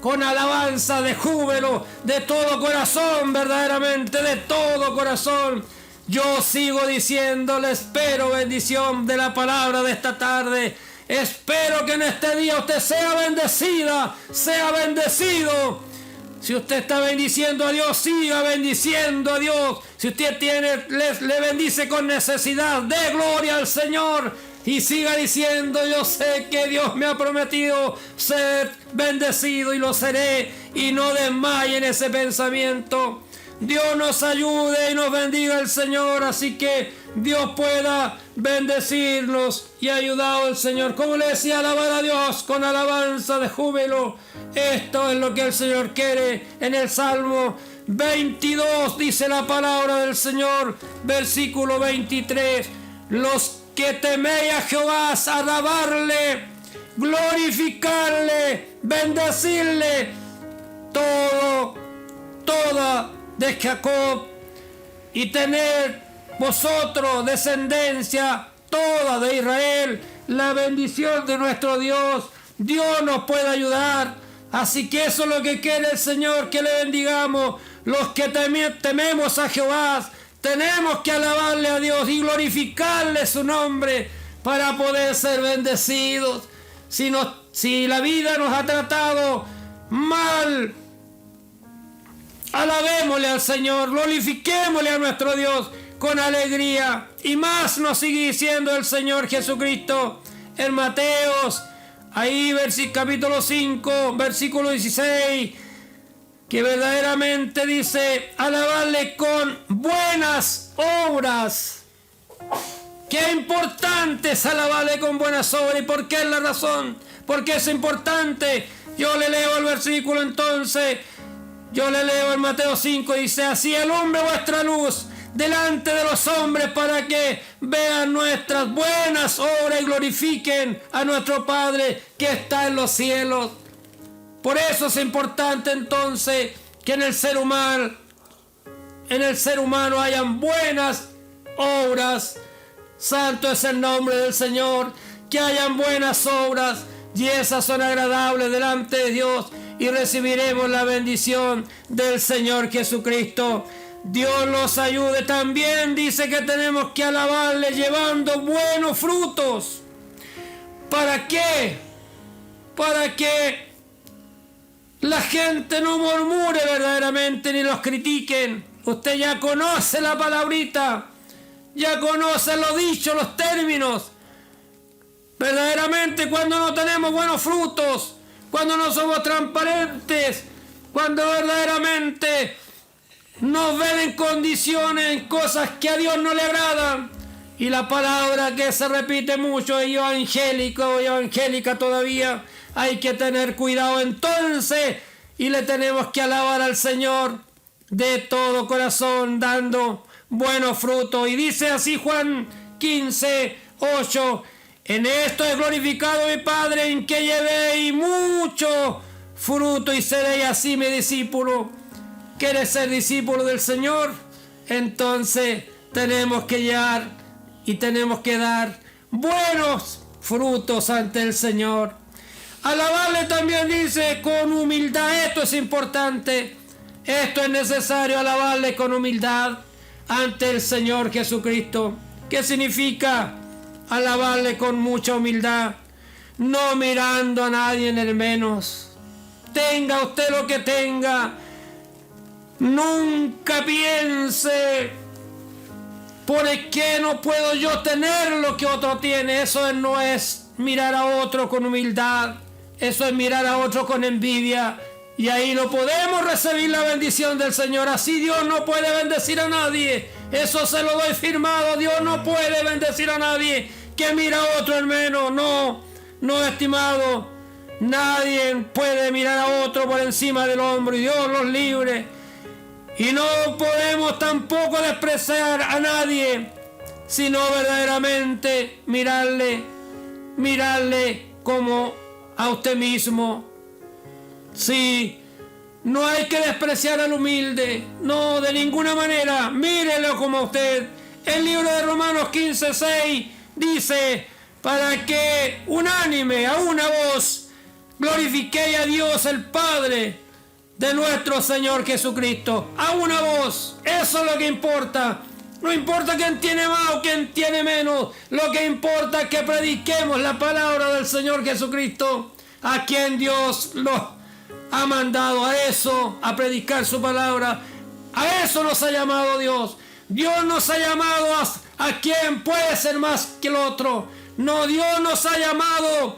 con alabanza de júbilo, de todo corazón, verdaderamente de todo corazón. Yo sigo diciéndole, espero bendición de la palabra de esta tarde. Espero que en este día usted sea bendecida, sea bendecido. Si usted está bendiciendo a Dios, siga bendiciendo a Dios. Si usted le bendice con necesidad, dé gloria al Señor y siga diciendo: yo sé que Dios me ha prometido ser bendecido y lo seré, y no desmaye en ese pensamiento. Dios nos ayude y nos bendiga el Señor, así que Dios pueda bendecirnos y ayudado el Señor. Como le decía, alabar a Dios con alabanza de júbilo. Esto es lo que el Señor quiere. En el Salmo 22 dice la palabra del Señor, versículo 23: los que teméis a Jehová, alabarle, glorificarle, bendecirle, toda de Jacob, y tener vosotros descendencia toda de Israel. La bendición de nuestro Dios. Dios nos puede ayudar. Así que eso es lo que quiere el Señor, que le bendigamos. Los que tememos a Jehová, tenemos que alabarle a Dios y glorificarle su nombre para poder ser bendecidos. Si la vida nos ha tratado mal, alabémosle al Señor, glorifiquémosle a nuestro Dios con alegría. Y más nos sigue diciendo el Señor Jesucristo en Mateos, ahí capítulo 5, versículo 16, que verdaderamente dice: alabarle con buenas obras. Qué importante es alabarle con buenas obras. ¿Y por qué es la razón? Porque es importante. Yo le leo el versículo entonces. Yo le leo en Mateo 5, dice: así alumbre vuestra luz delante de los hombres, para que vean nuestras buenas obras y glorifiquen a nuestro Padre que está en los cielos. Por eso es importante entonces que en el ser humano hayan buenas obras. Santo es el nombre del Señor. Que hayan buenas obras, y esas son agradables delante de Dios, y recibiremos la bendición del Señor Jesucristo. Dios los ayude. También dice que tenemos que alabarle llevando buenos frutos. ¿Para qué? Para que la gente no murmure verdaderamente ni los critiquen. Usted ya conoce la palabrita, ya conoce los dichos, los términos. Verdaderamente, cuando no tenemos buenos frutos, cuando no somos transparentes, cuando verdaderamente nos ven en condiciones, en cosas que a Dios no le agradan. Y la palabra que se repite mucho es evangélico, evangélica todavía. Hay que tener cuidado entonces, y le tenemos que alabar al Señor de todo corazón, dando buenos frutos. Y dice así Juan 15:8: en esto es glorificado mi Padre, en que llevéis mucho fruto y seréis así mi discípulo. ¿Quieres ser discípulo del Señor? Entonces tenemos que llegar y tenemos que dar buenos frutos ante el Señor. Alabarle también dice con humildad. Esto es importante. Esto es necesario, alabarle con humildad ante el Señor Jesucristo. ¿Qué significa alabarle con mucha humildad? No mirando a nadie en el menos. Tenga usted lo que tenga. Nunca piense, ¿por qué no puedo yo tener lo que otro tiene? Eso no es mirar a otro con humildad. Eso es mirar a otro con envidia. Y ahí no podemos recibir la bendición del Señor. Así Dios no puede bendecir a nadie. Eso se lo doy firmado. Dios no puede bendecir a nadie que mira a otro en menos. No, estimado. Nadie puede mirar a otro por encima del hombro. Y Dios los libre. Y no podemos tampoco despreciar a nadie, sino verdaderamente mirarle como a usted mismo. Sí, no hay que despreciar al humilde, no, de ninguna manera. Mírelo como a usted. El libro de Romanos 15:6 dice: para que unánime a una voz glorifiquéis a Dios el Padre de nuestro Señor Jesucristo. A una voz, eso es lo que importa. No importa quién tiene más o quién tiene menos. Lo que importa es que prediquemos la palabra del Señor Jesucristo, a quien Dios lo ha mandado a eso, a predicar su palabra. A eso nos ha llamado Dios. Dios nos ha llamado a quien puede ser más que el otro. No, Dios nos ha llamado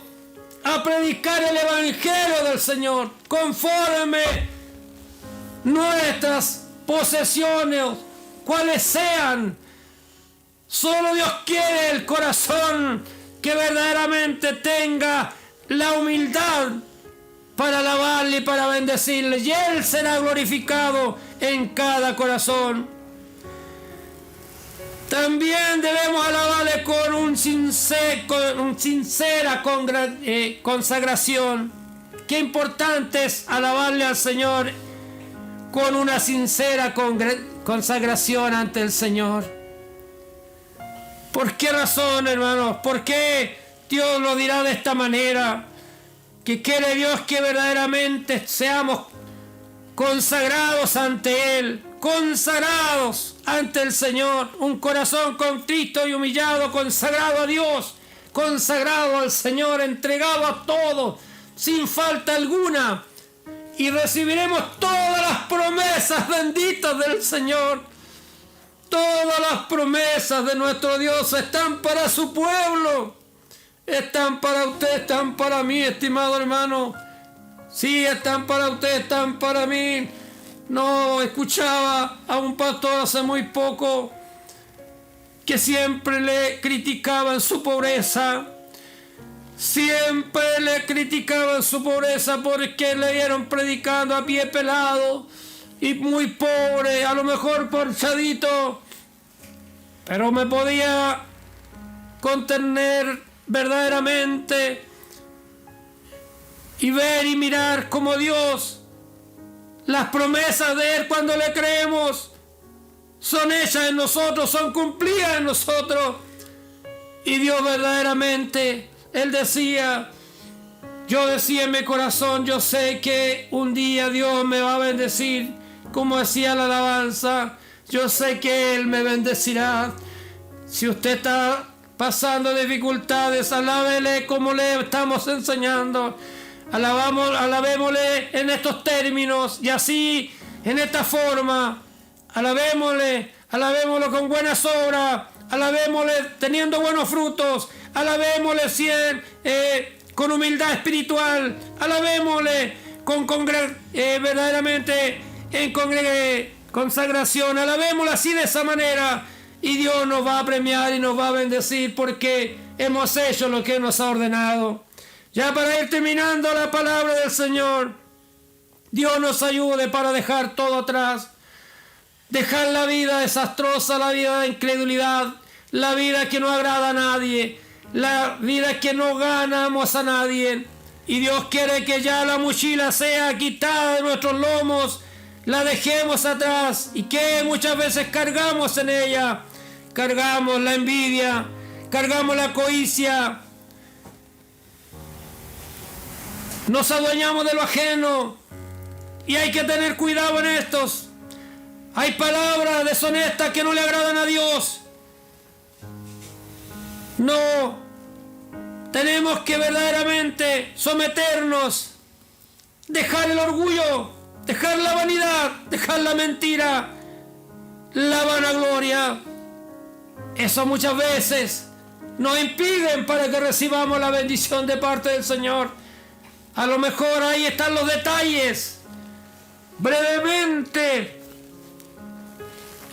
a predicar el evangelio del Señor conforme nuestras posesiones, cuales sean. Solo Dios quiere el corazón que verdaderamente tenga la humildad para alabarle y para bendecirle, y Él será glorificado en cada corazón. También debemos alabarle con sincera consagración. Qué importante es alabarle al Señor con una sincera consagración ante el Señor. ¿Por qué razón, hermanos? ¿Por qué Dios lo dirá de esta manera? Que quiere Dios que verdaderamente seamos consagrados ante Él, consagrados ante el Señor, un corazón contrito y humillado, consagrado a Dios, consagrado al Señor, entregado a todo, sin falta alguna, y recibiremos todas las promesas benditas del Señor. Todas las promesas de nuestro Dios están para su pueblo, están para usted, están para mí, estimado hermano. Sí, están para usted, están para mí. No, escuchaba a un pastor hace muy poco que siempre le criticaban su pobreza. Siempre le criticaban su pobreza porque le dieron predicando a pie pelado y muy pobre, a lo mejor porchadito, pero me podía contener verdaderamente y ver y mirar como Dios, las promesas de Él cuando le creemos son hechas en nosotros, son cumplidas en nosotros. Y Dios verdaderamente, Él decía, yo decía en mi corazón, yo sé que un día Dios me va a bendecir, como decía la alabanza, yo sé que Él me bendecirá. Si usted está pasando dificultades, alábele como le estamos enseñando. Alabémosle en estos términos y así, en esta forma. Alabémoslo con buenas obras, alabémosle teniendo buenos frutos, alabémosle con humildad espiritual, alabémosle verdaderamente en consagración, alabémosle así de esa manera, y Dios nos va a premiar y nos va a bendecir porque hemos hecho lo que nos ha ordenado. Ya para ir terminando la palabra del Señor, Dios nos ayude para dejar todo atrás, dejar la vida desastrosa, la vida de incredulidad, la vida que no agrada a nadie, la vida que no ganamos a nadie, Y Dios quiere que ya la mochila sea quitada de nuestros lomos, la dejemos atrás. Y que muchas veces cargamos en ella. Cargamos la envidia, cargamos la codicia. Nos adueñamos de lo ajeno. Y hay que tener cuidado en estos. Hay palabras deshonestas que no le agradan a Dios. No. Tenemos que verdaderamente someternos. Dejar el orgullo. Dejar la vanidad. Dejar la mentira. La vanagloria. Eso muchas veces nos impiden para que recibamos la bendición de parte del Señor. A lo mejor ahí están los detalles. Brevemente.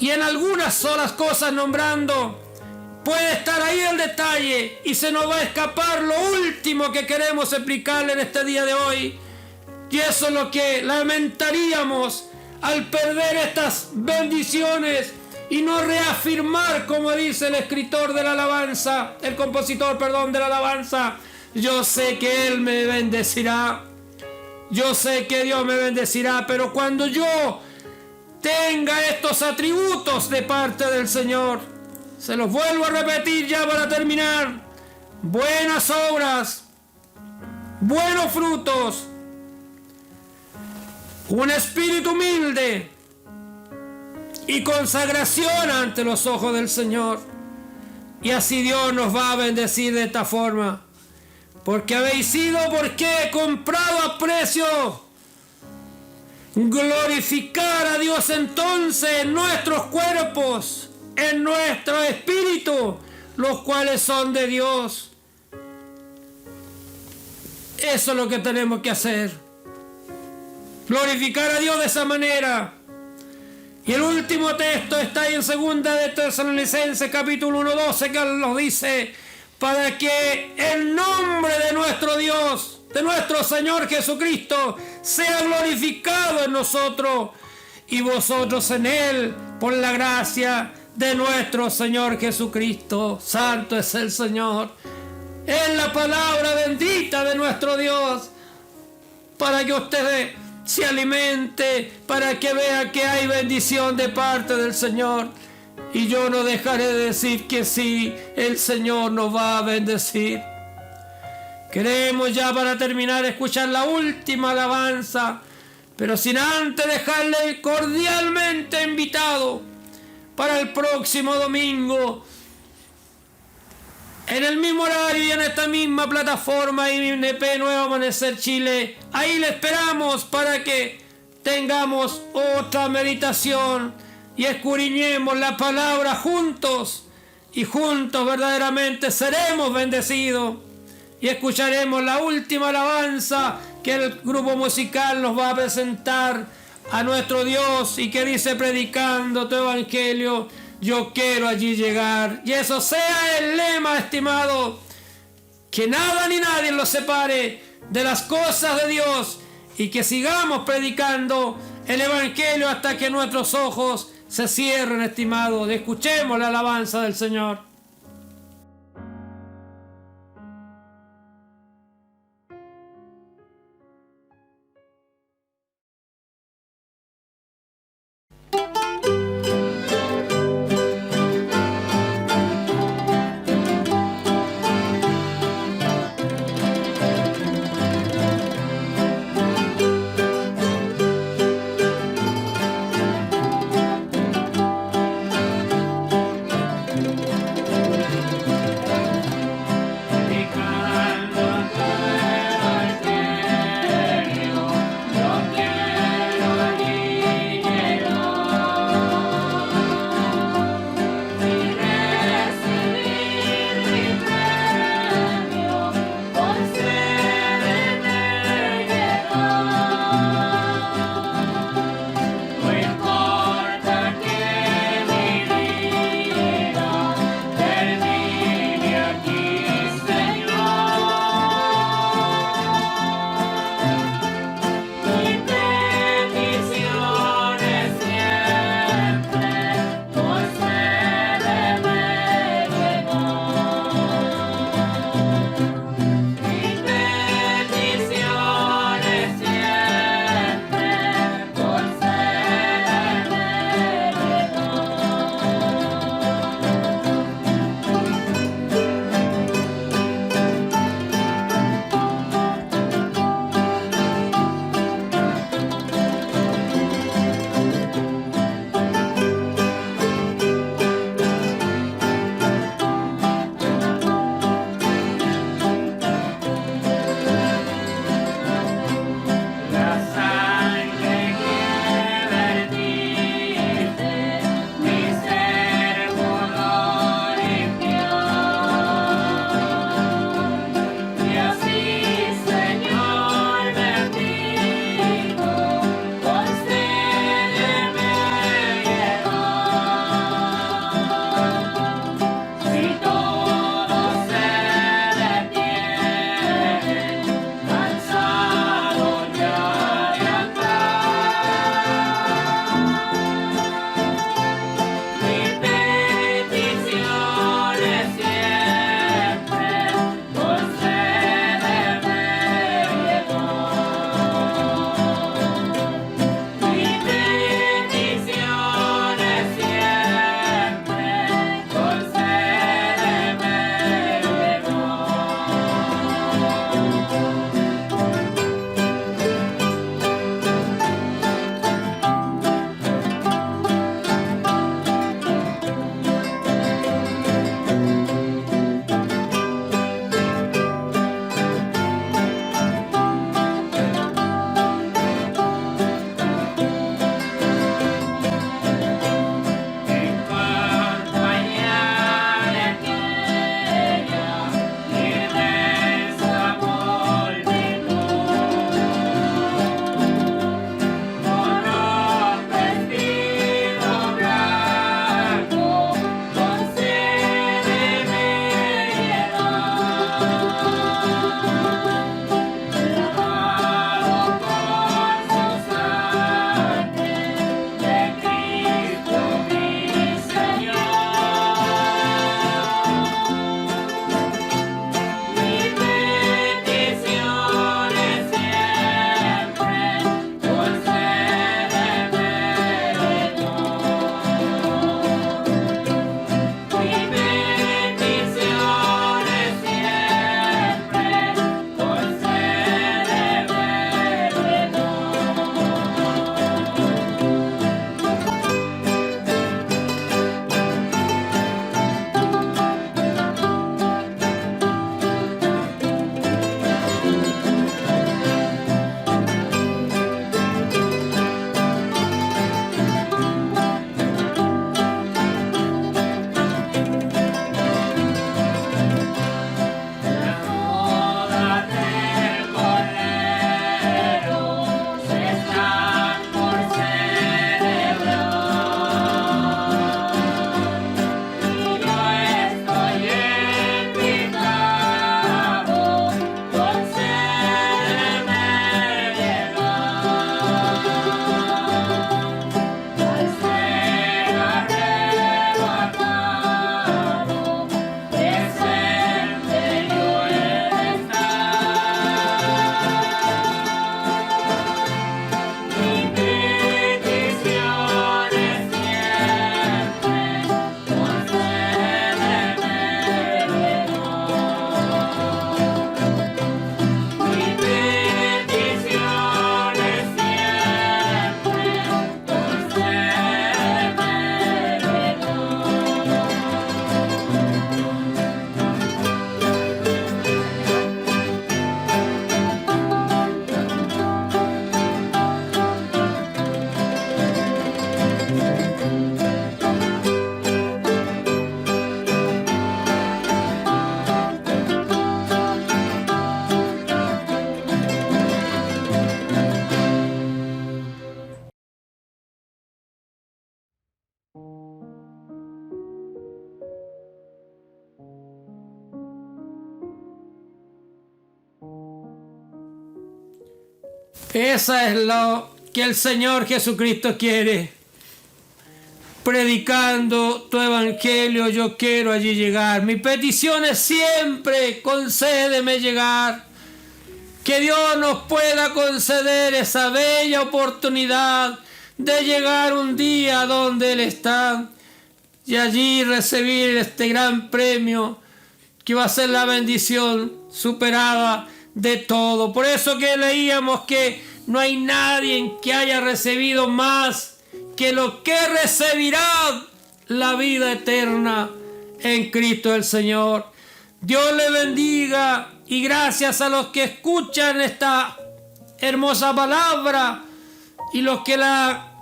Y en algunas solas cosas nombrando. Puede estar ahí el detalle y se nos va a escapar lo último que queremos explicarle en este día de hoy. Y eso es lo que lamentaríamos al perder estas bendiciones y no reafirmar, como dice el escritor de la alabanza, el compositor, perdón, de la alabanza. Yo sé que Él me bendecirá. Yo sé que Dios me bendecirá, pero cuando yo tenga estos atributos de parte del Señor, se los vuelvo a repetir ya para terminar. Buenas obras, buenos frutos, un espíritu humilde y consagración ante los ojos del Señor. Y así Dios nos va a bendecir de esta forma. Porque habéis sido, porque comprado a precio. Glorificar a Dios entonces en nuestros cuerpos, en nuestro espíritu, los cuales son de Dios. Eso es lo que tenemos que hacer. Glorificar a Dios de esa manera. Y el último texto está ahí en 2 de Tesalonicenses capítulo 1:12, que nos dice: para que el nombre de nuestro Dios, de nuestro Señor Jesucristo, sea glorificado en nosotros y vosotros en Él, por la gracia de nuestro Señor Jesucristo. Santo es el Señor. Es la palabra bendita de nuestro Dios, para que usted se alimente, para que vea que hay bendición de parte del Señor. Y yo no dejaré de decir que sí, el Señor nos va a bendecir. Queremos ya para terminar escuchar la última alabanza, pero sin antes dejarle cordialmente invitado para el próximo domingo, en el mismo horario y en esta misma plataforma INP Nuevo Amanecer Chile. Ahí le esperamos para que tengamos otra meditación y escudriñemos la palabra juntos, y juntos verdaderamente seremos bendecidos y escucharemos la última alabanza que el grupo musical nos va a presentar a nuestro Dios, y que dice: predicando tu evangelio, yo quiero allí llegar. Y eso sea el lema, estimado, que nada ni nadie nos separe de las cosas de Dios, y que sigamos predicando el evangelio hasta que nuestros ojos se cierren, estimado. Escuchemos la alabanza del Señor. Esa es lo que el Señor Jesucristo quiere. Predicando tu evangelio, yo quiero allí llegar. Mi petición es siempre, concédeme llegar. Que Dios nos pueda conceder esa bella oportunidad de llegar un día donde Él está y allí recibir este gran premio que va a ser la bendición superada de todo. Por eso que leíamos que no hay nadie que haya recibido más que lo que recibirá la vida eterna en Cristo el Señor. Dios le bendiga y gracias a los que escuchan esta hermosa palabra y los que la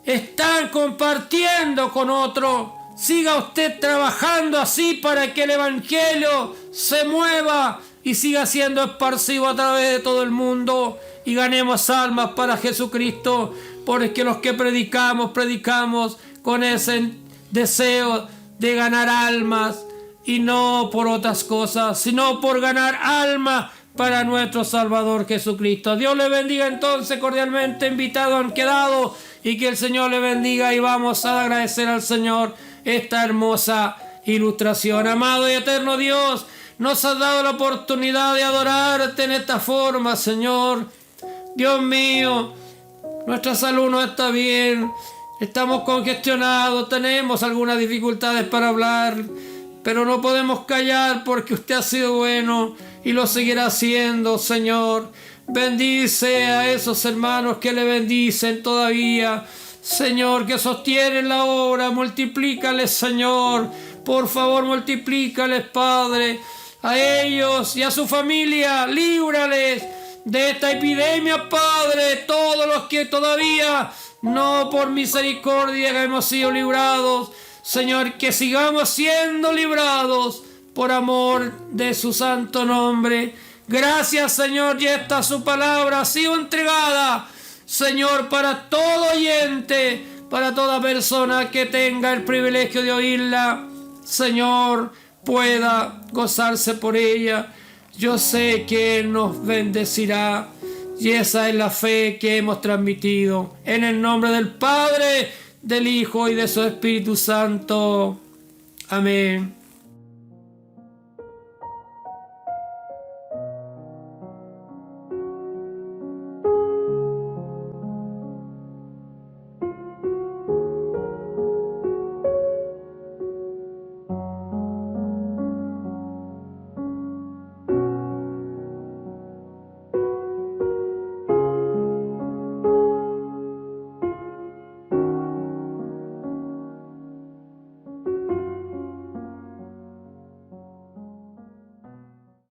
están compartiendo con otros. Siga usted trabajando así para que el Evangelio se mueva y siga siendo esparcido a través de todo el mundo y ganemos almas para Jesucristo, porque los que predicamos con ese deseo de ganar almas y no por otras cosas, sino por ganar almas para nuestro Salvador Jesucristo. Dios le bendiga entonces cordialmente, invitados han quedado, y que el Señor le bendiga, y vamos a agradecer al Señor esta hermosa ilustración. Amado y eterno Dios, nos has dado la oportunidad de adorarte en esta forma, Señor. Dios mío, nuestra salud no está bien, estamos congestionados, tenemos algunas dificultades para hablar, pero no podemos callar porque usted ha sido bueno y lo seguirá haciendo, Señor. Bendice a esos hermanos que le bendicen todavía, Señor, que sostienen la obra. Multiplícales, Señor, por favor, multiplícales, Padre, a ellos y a su familia. Líbrales de esta epidemia, Padre, todos los que todavía no por misericordia hemos sido librados, Señor, que sigamos siendo librados por amor de su santo nombre. Gracias, Señor, y esta su palabra ha sido entregada, Señor, para todo oyente, para toda persona que tenga el privilegio de oírla, Señor, pueda gozarse por ella. Yo sé que Él nos bendecirá y esa es la fe que hemos transmitido. En el nombre del Padre, del Hijo y de su Espíritu Santo. Amén.